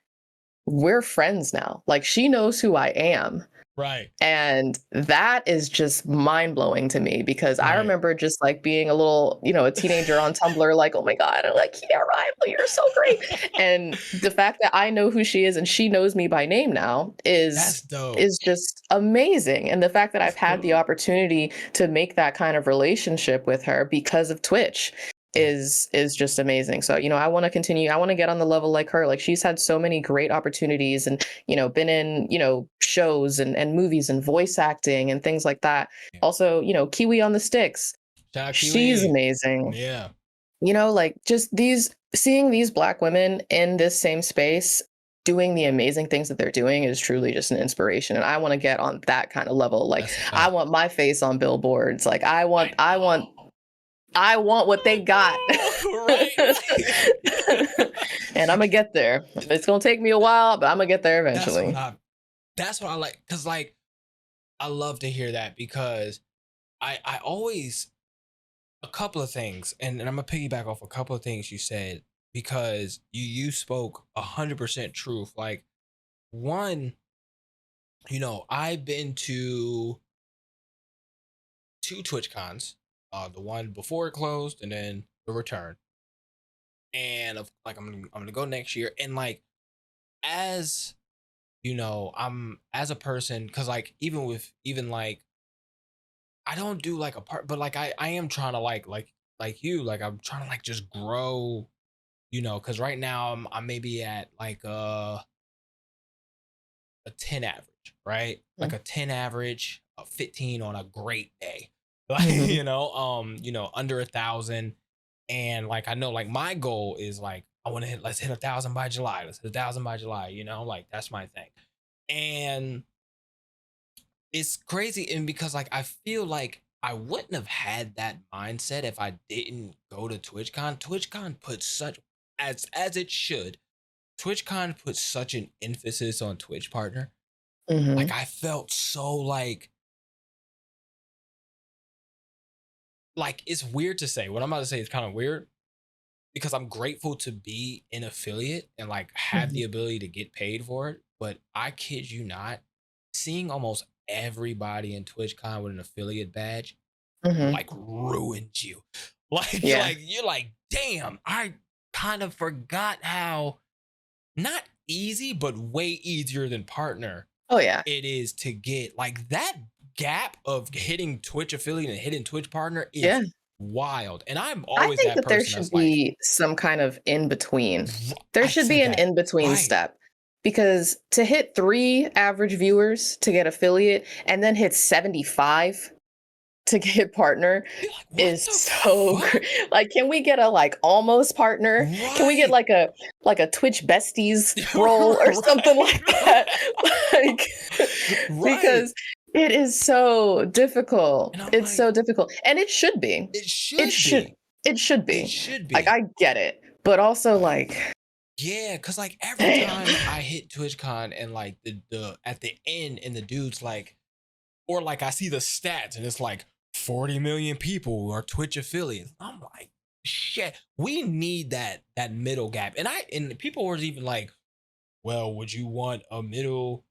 we're friends now. Like she knows who I am. Right. And that is just mind blowing to me because I Right. remember just like being a little, a teenager on Tumblr, like, oh my God, I'm like, yeah, Rival, you're so great. And the fact that I know who she is and she knows me by name now That's is dope. is just amazing. And the fact that I've had the opportunity to make that kind of relationship with her because of Twitch Yeah. is just amazing. So, I want to continue. I want to get on the level like her. Like she's had so many great opportunities and been in, shows and movies and voice acting and things like that. Yeah. Also, Kiwi on the Sticks. Shout out She's Kiwi. amazing. Yeah. Like just seeing these Black women in this same space doing the amazing things that they're doing is truly just an inspiration. And I want to get on that kind of level. Like That's a I fact. want my face on billboards. Like I know. I want what they got. I know. Right. And I'm gonna get there. It's gonna take me a while, but I'm gonna get there That's what eventually. I that's what I like. Cause like I love to hear that because I always a couple of things, and I'm gonna piggyback off a couple of things you said because you spoke 100% truth. Like one, I've been to two Twitch cons, the one before it closed and then the return. And like I'm gonna go next year. And like as I'm as a person, because like even like I don't do like a part, but like I am trying to like you, like I'm trying to like just grow, because right now I'm maybe at like a 10 average, right? Like Mm. a 10 average, a 15 on a great day. Like, Mhm. under 1,000. And like I know like my goal is like I want to let's hit 1,000 by July. Let's hit 1,000 by July, like that's my thing. And it's crazy. And because like I feel like I wouldn't have had that mindset if I didn't go to TwitchCon. TwitchCon puts such as it should. TwitchCon puts such an emphasis on Twitch partner. Like Mhm. I felt so like like it's weird to say. What I'm about to say is kind of weird because I'm grateful to be an affiliate and like have Mhm. the ability to get paid for it. But I kid you not, seeing almost everybody in TwitchCon with an affiliate badge Mhm. like ruined you. Like, Yeah. like you're like, damn, I kind of forgot how not easy, but way easier than partner Oh, yeah. it is to get. Like that gap of hitting Twitch affiliate and hitting Twitch partner is Yeah. wild. And I'm I always think that that there person should that's like, be some kind of in between. There I should be said an that. in between Right. step because to hit 3 average viewers to get affiliate and then hit 75 to get partner You're like, what is the so fuck? like, can we get a, like, almost partner? Can we get, Right. like a Twitch besties role or something Right. like that? Like, Right. because it is so difficult. And I'm It's like, so difficult, and it should be. it It should should be. it should It be. should Like, be. I get it, but also, like, Yeah, cause like every damn. time I hit TwitchCon and like the at the end and the dude's like, or like I see the stats and it's like 40 million people are Twitch affiliates. I'm like, shit, we need that middle gap. And people were even like, well, would you want a middle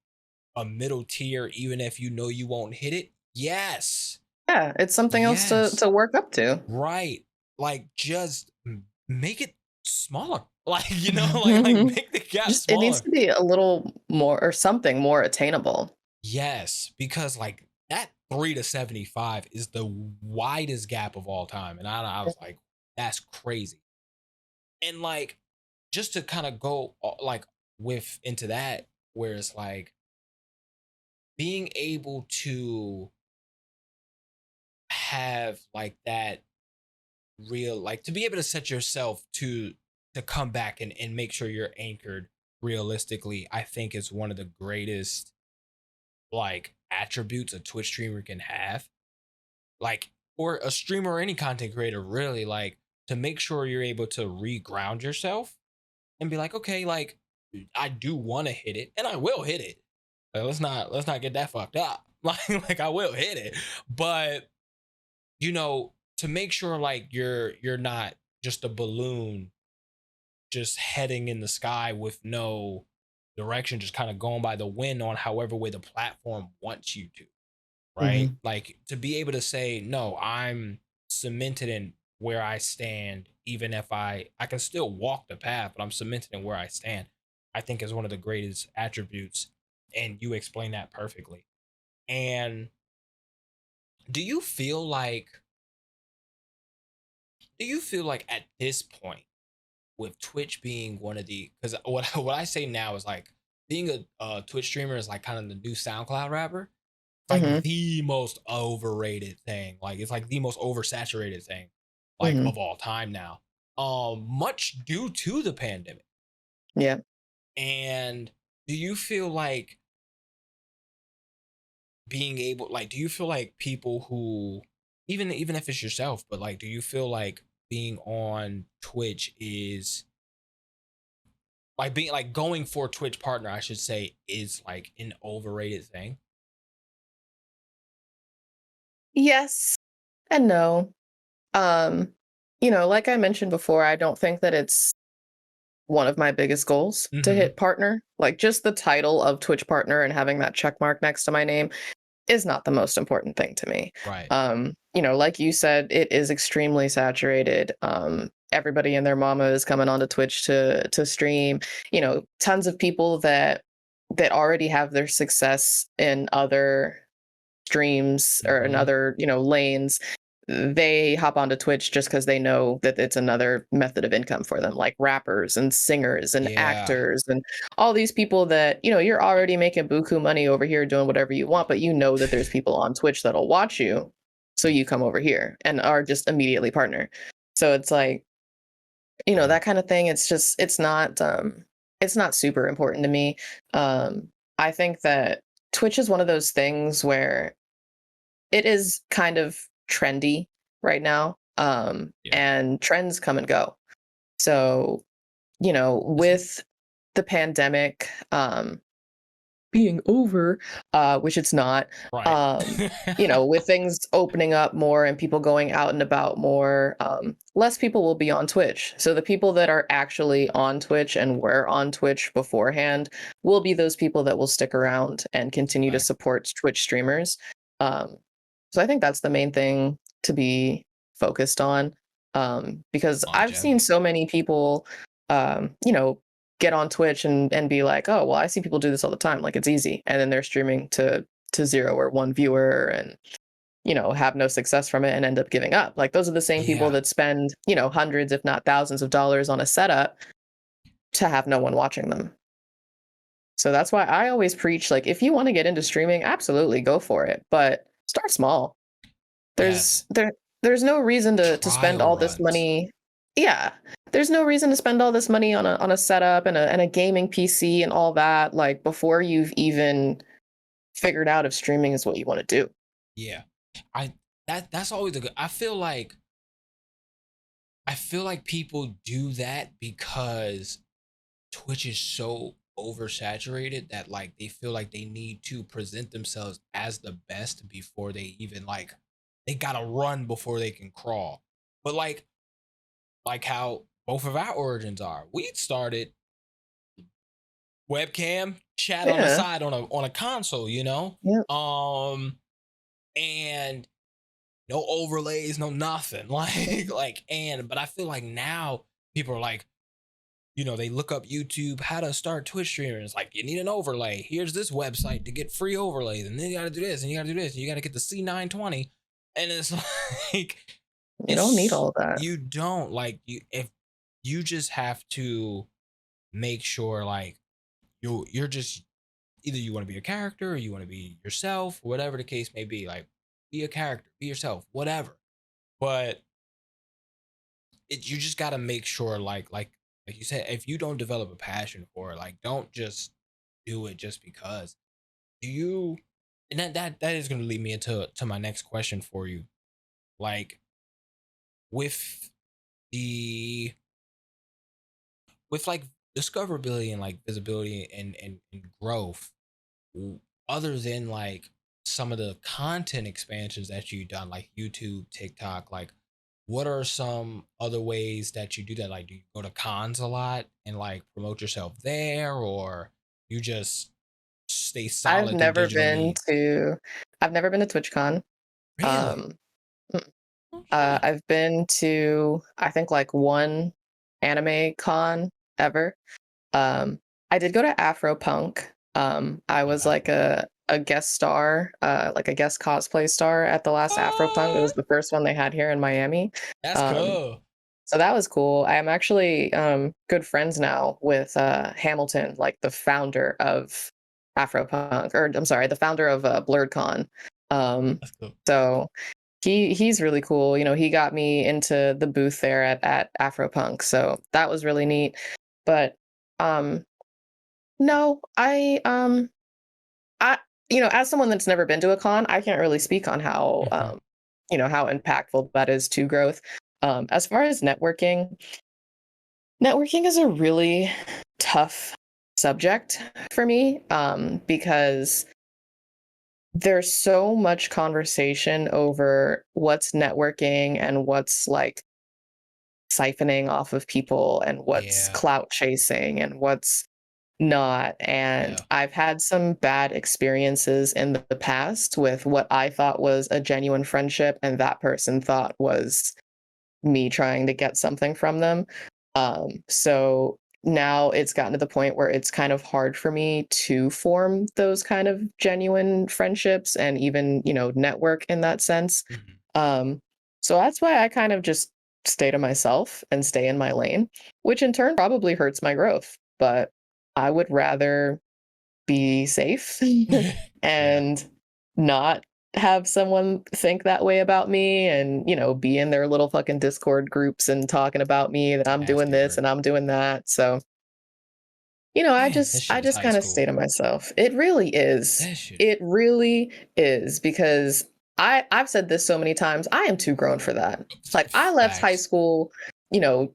tier even if you know you won't hit it? Yes. Yeah, it's something else to Yes. work up to. Right. Like just make it smaller. Like, like Mhm. make the gap Just it needs smaller. to be a little more or something more attainable. Yes, because like that 3 to 75 is the widest gap of all time. And I was like, that's crazy. And like, just to kind of go like with into that, where it's like being able to have like that real, like to be able to set yourself to come back and make sure you're anchored realistically, I think is one of the greatest like attributes a Twitch streamer can have, like, or a streamer or any content creator really, like to make sure you're able to reground yourself and be like, okay, like I do want to hit it and I will hit it. Like, let's not get that fucked up. Like I will hit it, but to make sure like you're not just a balloon just heading in the sky with no direction, just kind of going by the wind on however way the platform wants you to, right? Mhm. Like to be able to say, no, I'm cemented in where I stand, even if I can still walk the path, but I'm cemented in where I stand, I think is one of the greatest attributes. And you explain that perfectly. And do you feel like at this point, with Twitch being one of the, because what I say now is like being a Twitch streamer is like kind of the new SoundCloud rapper. It's like Mhm. the most overrated thing. Like it's like the most oversaturated thing, like Mhm. of all time now. Much due to the pandemic. Yeah. And do you feel like do you feel like people who, even if it's yourself, but like do you feel like being on Twitch is like being like going for Twitch partner, I should say, is like an overrated thing? Yes and no. Um, like I mentioned before, I don't think that it's one of my biggest goals to Mm-hmm. hit partner. Like, just the title of Twitch partner and having that check mark next to my name is not the most important thing to me. Right. Like you said, it is extremely saturated. Everybody and their mama is coming onto Twitch to stream. Tons of people that already have their success in other streams or in Mm-hmm. other, lanes. They hop onto Twitch just because they know that it's another method of income for them, like rappers and singers and Yeah. actors and all these people that, you're already making buku money over here doing whatever you want, but you know that there's people on Twitch that'll watch you. So Yeah. you come over here and are just immediately partner. So it's like, Yeah. that kind of thing. It's not super important to me. I think that Twitch is one of those things where it is kind of trendy right now. Yeah. And trends come and go. So, Listen. with the pandemic, being over, which it's not. Right. With things opening up more and people going out and about more, less people will be on Twitch. So the people that are actually on Twitch and were on Twitch beforehand will be those people that will stick around and continue to Right. support Twitch streamers. So I think that's the main thing to be focused on, because I've seen Longevity. so many people, get on Twitch and be like, oh, well, I see people do this all the time. Like it's easy. And then they're streaming to 0 or 1 viewer and, have no success from it and end up giving up. Like those are the same people Yeah. that spend, hundreds, if not thousands of dollars on a setup to have no one watching them. So that's why I always preach, like, if you want to get into streaming, absolutely go for it. But start small. Yes. There's no reason to spend Trial all this runs. money. Yeah. There's no reason to spend all this money on a setup and a gaming PC and all that, like before you've even figured out if streaming is what you want to do. Yeah. I that's always a good. I feel like people do that because Twitch is so oversaturated that like they feel like they need to present themselves as the best before they even like they gotta run before they can crawl. But like how both of our origins are. We started webcam, chat on the Yeah. side on a console, Yeah. and no overlays, no nothing. But I feel like now people are like, they look up YouTube how to start Twitch streaming. It's like you need an overlay. Here's this website to get free overlays, and then you got to do this, and you got to do this, and you got to get the C920, and it's like You don't need it's all of that. you don't like you if you just have to make sure like you're just either you want to be a character or you want to be yourself, whatever the case may be. Like be a character, be yourself, whatever. But you just got to make sure like you said, if you don't develop a passion for it, like don't just do it just because. Do you and that is going to lead me into my next question for you. Like with the with like discoverability and like visibility and growth, other than like some of the content expansions that you've done like YouTube, TikTok, like what are some other ways that you do that? Like do you go to cons a lot and like promote yourself there, or you just stay I've solid through never digital been means? to I've never been to TwitchCon. Really? Um, mm, Oh shit. I've been to, I think, like one anime con ever. I did go to Afropunk. I Love was like Afro. a guest star, like a guest cosplay star at the last Afropunk. It was What? the first one they had here in Miami. That's Um, cool. so that was cool. I am actually good friends now with Hamilton, like the founder of Afropunk, or I'm sorry, the founder of BlurredCon. Um, That's cool. so he's really cool. He got me into the booth there at Afropunk. So that was really neat. But um no, I as someone that's never been to a con, I can't really speak on how Mhm. how impactful that is to growth. As far as networking is a really tough subject for me, because there's so much conversation over what's networking and what's like siphoning off of people and what's Yeah. clout chasing and what's not. And Yeah. I've had some bad experiences in the past with what I thought was a genuine friendship and that person thought was me trying to get something from them. So now it's gotten to the point where it's kind of hard for me to form those kind of genuine friendships and even, network in that sense. Mhm. Um, so that's why I kind of just stay to myself and stay in my lane, which in turn probably hurts my growth. But I would rather be safe Yeah. and not have someone think that way about me and, be in their little fucking Discord groups and talking about me that I'm doing Nasty this work. and I'm doing that. So, I Man, this just shit I is just high kind of stay school. to myself. It really is. That shit. It really is because I've said this so many times. I am too grown for that. Like I left high Facts. school,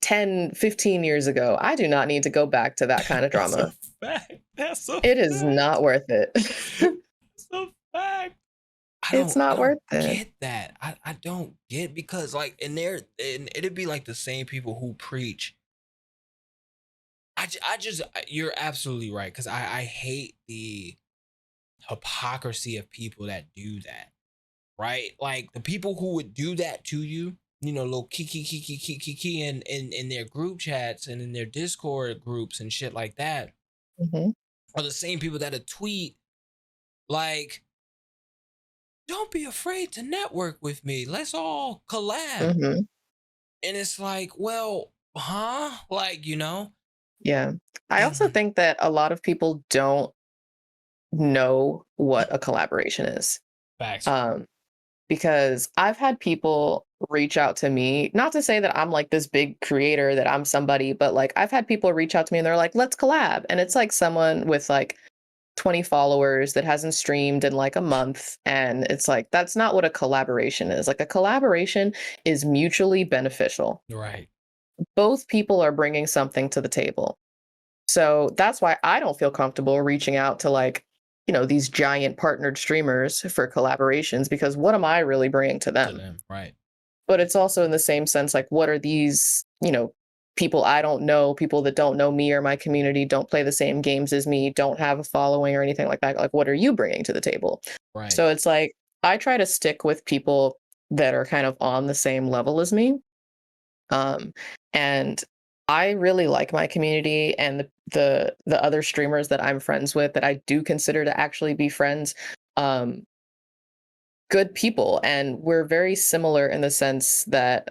10, 15 years ago. I do not need to go back to that kind of drama. fact. That's a It is fact. not worth it. That's a fact. It's I not don't worth it. get that. I don't get because like and it'd be like the same people who preach. I just you're absolutely right because I hate the hypocrisy of people that do that. Right? Like the people who would do that to you, you know, little kiki in their group chats and in their Discord groups and shit like that, Mhm, are the same people that would tweet like, "Don't be afraid to network with me. Let's all collab." mhm, And it's like, well, huh? Like, you know, yeah. I also and think that a lot of people don't know what a collaboration is. facts. Um, because I've had people reach out to me, not to say that I'm like this big creator, that I'm somebody, but like I've had people reach out to me and they're like, let's collab. And it's like someone with like 20 followers that hasn't streamed in like a month. And it's like, that's not what a collaboration is. Like a collaboration is mutually beneficial. Right. Both people are bringing something to the table. So that's why I don't feel comfortable reaching out to like, these giant partnered streamers for collaborations because what am I really bringing to To them? them. Right. But it's also in the same sense, like, what are these, people I don't know, people that don't know me or my community, don't play the same games as me, don't have a following or anything like that. Like, what are you bringing to the table? Right. So it's like, I try to stick with people that are kind of on the same level as me. Um, and I really like my community and the other streamers that I'm friends with that I do consider to actually be friends. Um, Good people, and we're very similar in the sense that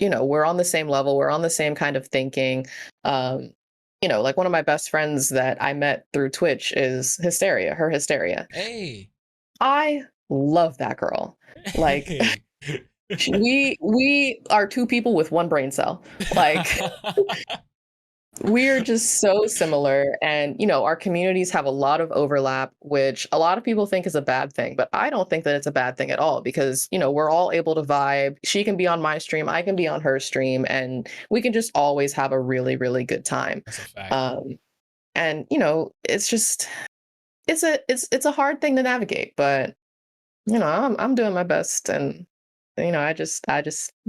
we're on the same level, we're on the same kind of thinking. Um, like one of my best friends that I met through Twitch is Hysteria, her Hysteria. Hey. I love that girl. Like Hey. we are two people with one brain cell. Like we're just so similar, and our communities have a lot of overlap, which a lot of people think is a bad thing, but I don't think that it's a bad thing at all because we're all able to vibe. She can be on my stream, I can be on her stream, and we can just always have a really really good time. That's a fact. um and it's just it's a hard thing to navigate, but I'm doing my best, and I just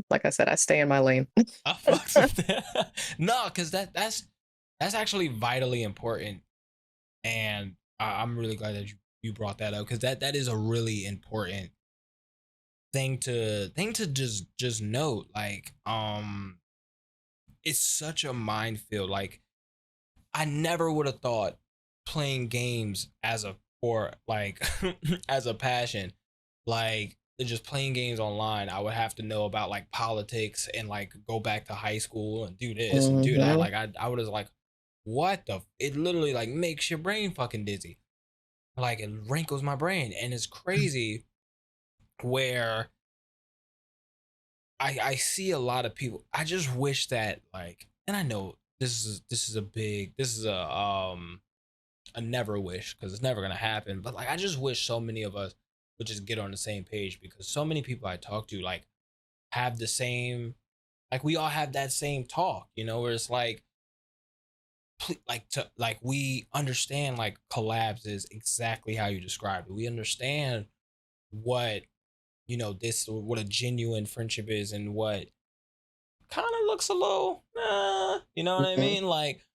like I said, I stay in my lane. I fucks with that. No, because that's actually vitally important, and I'm really glad that you brought that up because that is a really important thing to just note. Like, it's such a minefield. Like, I never would have thought playing games as a or like as a passion, like just playing games online, I would have to know about like politics and like go back to high school and do this and do that. Mhm. Like I would have like, what the? It literally like makes your brain fucking dizzy. Like it wrinkles my brain, and it's crazy where I see a lot of people. I just wish that like, and I know this is a big this is a never wish because it's never gonna happen. But like, I just wish so many of us would just get on the same page because so many people I talk to like have the same, like we all have that same talk, you know, where it's like, like to like we understand like collabs is exactly how you described it. We understand what this what a genuine friendship is and what kind of looks a little, you know what I Mhm. mean? Like,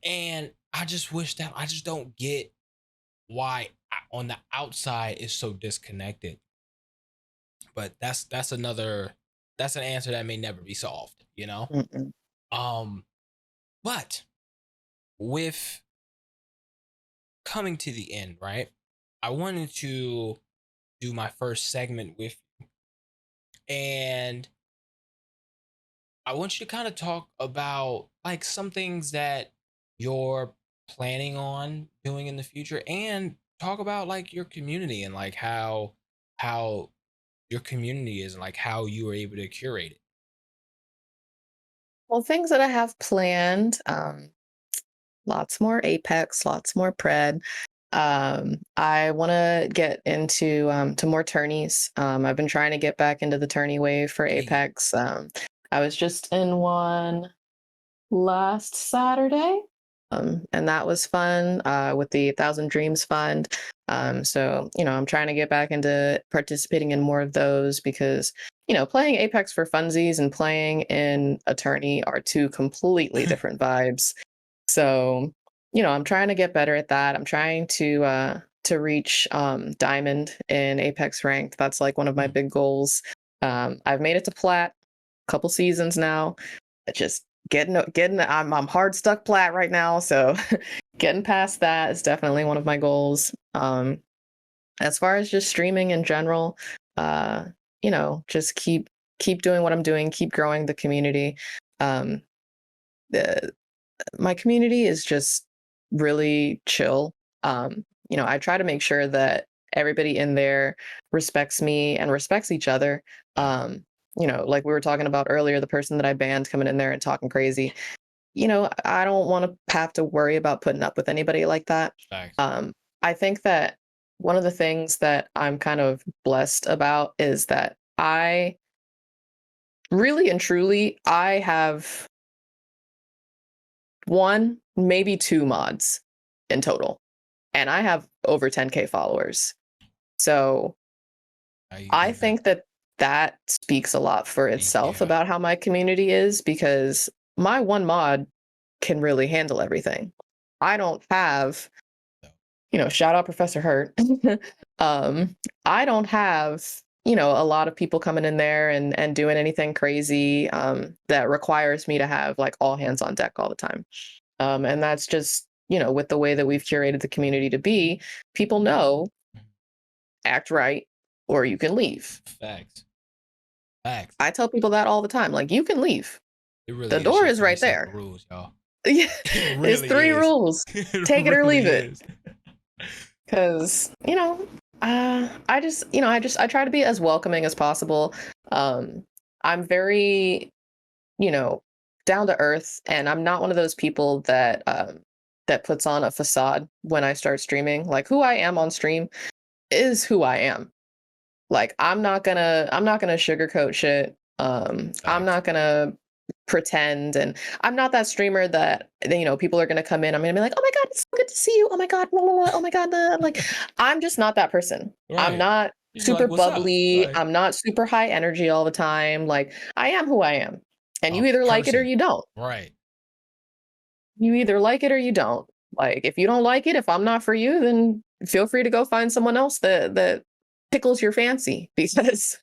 and I just wish that I just don't get why on the outside is so disconnected. But that's an answer that may never be solved, you know? Mm-mm. Um but with coming to the end, right? I wanted to do my first segment with you, and I want you to kind of talk about like some things that you're planning on doing in the future and talk about like your community and like how your community is and like how you were able to curate it. Well, things that I have planned, lots more Apex, lots more Pred. I want to get into to more tourneys. I've been trying to get back into the tourney wave for Hey, Apex. I was just in one last Saturday. And that was fun with the Thousand Dreams Fund. So, I'm trying to get back into participating in more of those because, playing Apex for funsies and playing in Attorney are two completely different vibes. So, I'm trying to get better at that. I'm trying to reach Diamond in Apex ranked. That's like one of my big goals. I've made it to Plat a couple seasons now. Just getting I'm hard stuck plat right now, so getting past that is definitely one of my goals. As far as just streaming in general, just keep doing what I'm doing, keep growing the community. Um, the, my community is just really chill. I try to make sure that everybody in there respects me and respects each other. Like we were talking about earlier, the person that I banned coming in there and talking crazy. I don't want to have to worry about putting up with anybody like that. Facts. I think that one of the things that I'm kind of blessed about is that I really and truly, I have one, maybe two mods in total, and I have over 10K followers. So I Yeah. think that that speaks a lot for itself Yeah. about how my community is because my one mod can really handle everything. I don't have, shout out Professor Hurt. um, I don't have, a lot of people coming in there and doing anything crazy that requires me to have like all hands on deck all the time. And that's just, with the way that we've curated the community to be, people know act right or you can leave. Facts. Facts. I tell people that all the time. Like, you can leave. It The really is door just is three right simple there. rules, y'all. Yeah, It it's really three is. rules. It Take it or really leave it. is. Because I try to be as welcoming as possible. I'm very, down to earth, and I'm not one of those people that puts on a facade when I start streaming. Like, who I am on stream is who I am. Like, I'm not gonna sugarcoat shit. I'm Facts. not gonna pretend, and I'm not that streamer that people are gonna come in. I'm gonna be like, oh my god, it's so good to see you. Oh my god, blah, blah, blah. Oh my god, like I'm just not that person. I'm Right. not You're just super like, what's up? bubbly. Like, I'm not super high energy all the time. Like I am who I am, and a you either like it or person. you don't. Right. You either like it or you don't. Like if you don't like it, if I'm not for you, then feel free to go find someone else that tickles your fancy because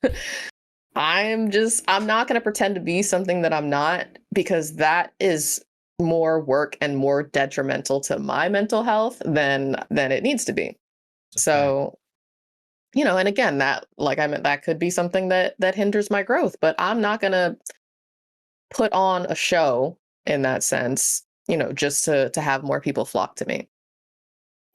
I'm not going to pretend to be something that I'm not because that is more work and more detrimental to my mental health than it needs to be. It's a fact. So, and again, that like I meant that could be something that hinders my growth, but I'm not going to put on a show in that sense, just to have more people flock to me.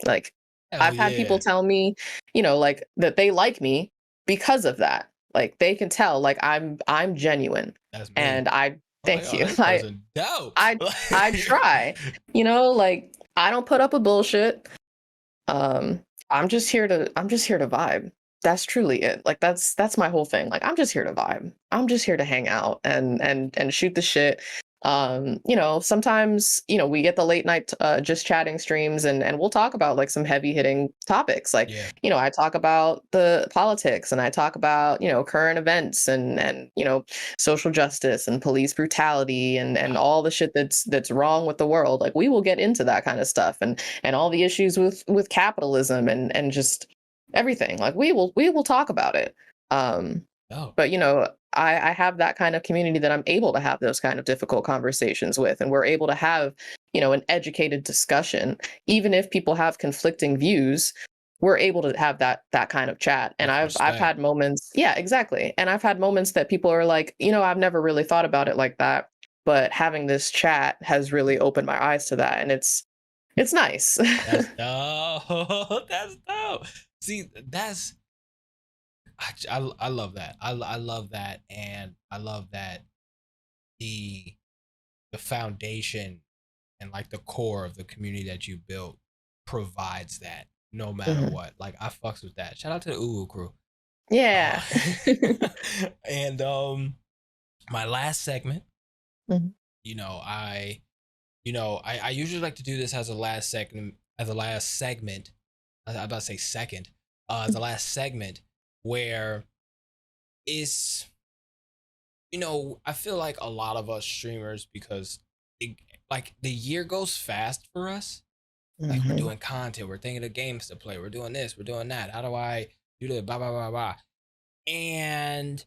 Like Hell I've had people yeah. tell me, like that they like me because of that. Like they can tell like I'm genuine. That's me. And I I'm like, thank oh, you. this person dope. I try. Like I don't put up with bullshit. I'm just here to vibe. That's truly it. Like that's my whole thing. Like I'm just here to vibe. I'm just here to hang out and shoot the shit. Sometimes, we get the late night just chatting streams and we'll talk about like some heavy hitting topics. Like, Yeah. I talk about the politics and I talk about, current events and social justice and police brutality and Wow. all the shit that's wrong with the world. Like we will get into that kind of stuff and all the issues with capitalism and just everything. Like we will talk about it. Oh, But I have that kind of community that I'm able to have those kind of difficult conversations with, and we're able to have an educated discussion, even if people have conflicting views. We're able to have that kind of chat, and with I've respect. had moments, yeah, exactly, and I've had moments that people are like, I've never really thought about it like that, but having this chat has really opened my eyes to that, and it's nice. That's dope. That's dope. See, I love that. I love that, and I love that the the foundation and like the core of the community that you built provides that no matter Mhm. what. Like I fucks with that. Shout out to the Uwu crew. Yeah. Uh, and my last segment, Mhm. I I usually like to do this as a last segment, I'm about to say second, as the last segment where it's, I feel like a lot of us streamers, because it, like the year goes fast for us. Like we're Mhm. doing content, we're thinking of games to play, we're doing this, we're doing that. How do I do the blah blah blah blah? And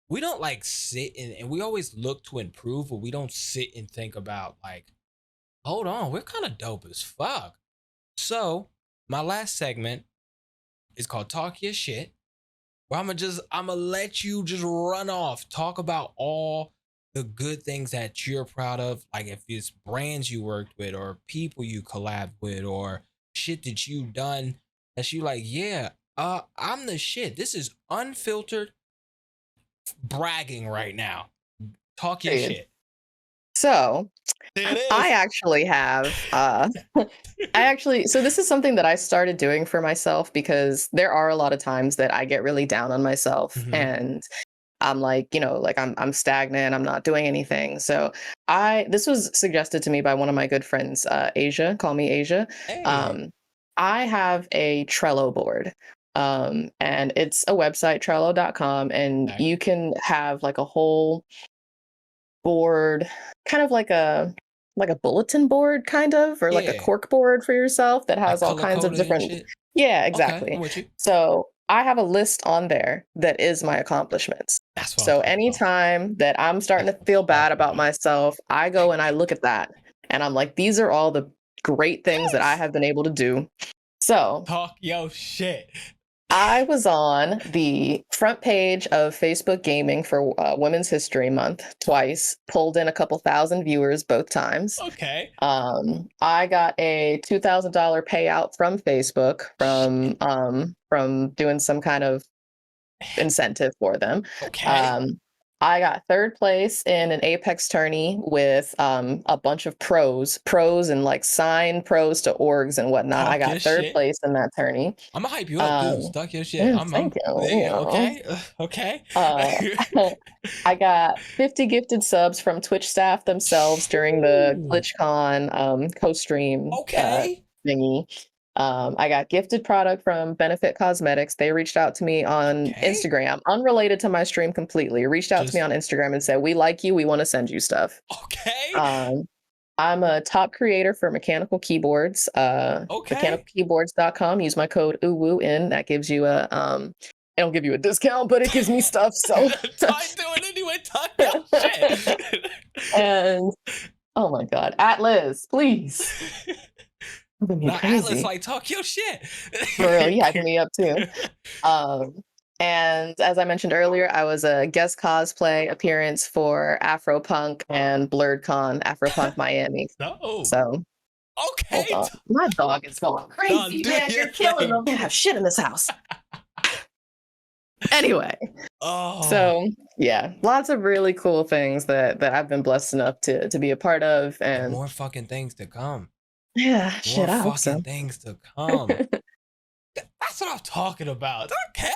we don't like sit and we always look to improve, but we don't sit and think about like, hold on, we're kind of dope as fuck. So my last segment is called Talk Your Shit, where I'm gonna let you just run off, talk about all the good things that you're proud of, like if it's brands you worked with or people you collabed with or shit that you done that you like, yeah, I'm the shit. This is unfiltered bragging right now. Talk your Period. shit. So, There it I is. actually have, so this is something that I started doing for myself because there are a lot of times that I get really down on myself Mm-hmm. and I'm like, like I'm stagnant, I'm not doing anything. So this was suggested to me by one of my good friends, Asia, call me Asia. Hey. Um, I have a Trello board. And it's a website, Trello.com, and Okay. you can have like a whole board, kind of like a bulletin board kind of, or like a Yeah. cork board for yourself that Like has all color kinds of coded and different. shit. Yeah, Okay, I'm exactly. with you. So I have a list on there that is my accomplishments. That's what I'm So talking about. anytime that I'm starting That's to what feel I'm bad talking about about. myself, I go and I look at that and I'm like, these are all the great things that I Yes. have been able to do. So Talk your shit. I was on the front page of Facebook Gaming for Women's History Month twice, pulled in a couple thousand viewers both times. Okay. I got a $2,000 payout from Facebook Shit. from doing some kind of incentive for them. Okay. Um, I got third place in an Apex tourney with a bunch of pros and like sign pros to orgs and whatnot. I Talk your got third shit. place in that tourney. I'm gonna hype you up too. Um, Talk your shit. Thank you. Okay. Okay. Uh, I got 50 gifted subs from Twitch staff themselves during the Shoo. GlitchCon co-stream Okay. thingy. I got gifted product from Benefit Cosmetics. They reached out to me on Okay. Instagram, unrelated to my stream completely. Reached out to me Just on Instagram and said, "We like you. We want to send you stuff." okay. Um, I'm a top creator for mechanical keyboards. Okay. Mechanicalkeyboards.com. Use my code UWOON. That gives you it'll give you a discount, but it gives me stuff. So, Talk do it anyway. Talk your shit. and oh my God, Atlas, please. Moving me Now Atlas crazy. like talk your shit. For real, he hyping me up too. Um, and as I mentioned earlier, I was a guest cosplay appearance for Afropunk and BlurredCon, Afropunk Miami. No. So hold Okay. on. My dog is going Done. crazy, Do man. your You're killing them. thing. They have shit in this house. Anyway, Oh, so yeah, lots of really cool things that I've been blessed enough to be a part of. and And more fucking things to come. yeah, More shit, I hope fucking so. things to come. That's what I'm talking about. Okay.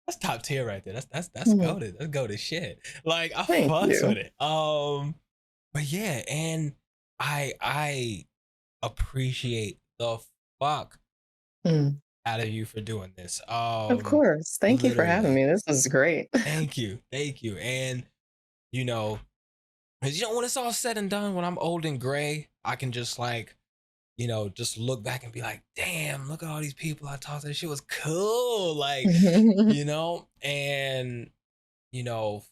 That's top tier right there. That's Mhm. goated. That's goated shit. Like I Thank fucks with you. it. But yeah, and I appreciate the fuck Mm. out of you for doing this. Of course. Thank you for having Literally. me. This is great. Thank you. And you know, because when it's all said and done, when I'm old and gray, I can just like, just look back and be like, damn, look at all these people I talked to. That shit was cool. Like, and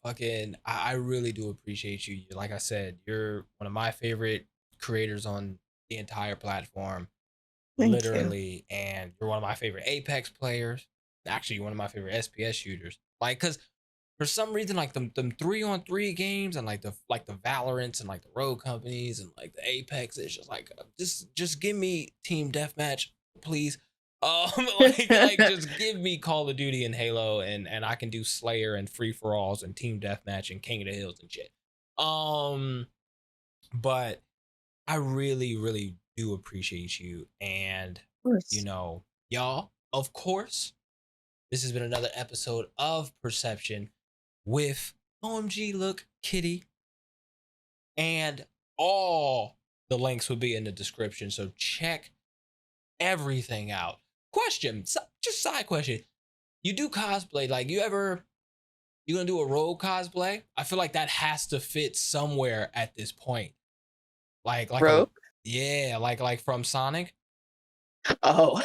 fucking, I really do appreciate you. Like I said, you're one of my favorite creators on the entire platform, Thank you. literally, and you're one of my favorite Apex players. Actually, you're one of my favorite SPS shooters. Like, cause for some reason, like them 3-on-3 games and like the Valorants and like the Rogue companies and like the Apex, it's just like just give me team deathmatch, please. Like just give me Call of Duty and Halo, and I can do Slayer and free for alls and team deathmatch and King of the Hills and shit. Um, but I really, really do appreciate you, and Of course. y'all, of course, this has been another episode of Per-Sception with OMG Look Kitty and all The links will be in the description. So check everything out. Question, just side question. You do cosplay, like you gonna do a rogue cosplay? I feel like that has to fit somewhere at this point. Like a Rogue? yeah, like from Sonic. Oh,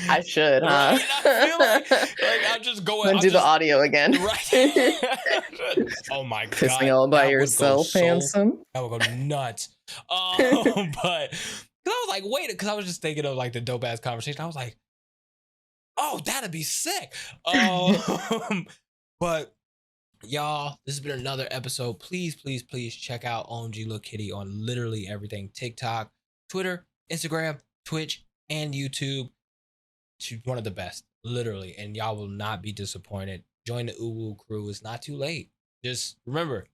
I should, huh? Right? I feel like I'm just going. Then I'm do the just audio again. right. Oh my Pissing god, all by that would go yourself, so. handsome. That would go nuts. But because I was like, wait, because I was just thinking of like the dope ass conversation. I was like, oh, that'd be sick. But y'all, this has been another episode. Please, please, please check out omglookkitty on literally everything: TikTok, Twitter, Instagram, Twitch, and YouTube. She's one of the best, literally, and y'all will not be disappointed. Join the Uwu crew. It's not too late. Just remember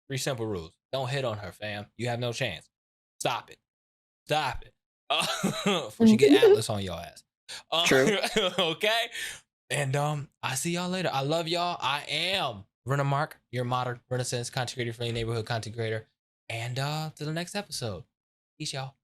3 simple rules. Don't hit on her, fam. You have no chance. Stop it. Stop it. Before she get Atlas on your ass. True. Okay. And I see y'all later. I love y'all. I am RenaMarq, your modern Renaissance content creator, friendly neighborhood content creator. And to the next episode. Peace, y'all.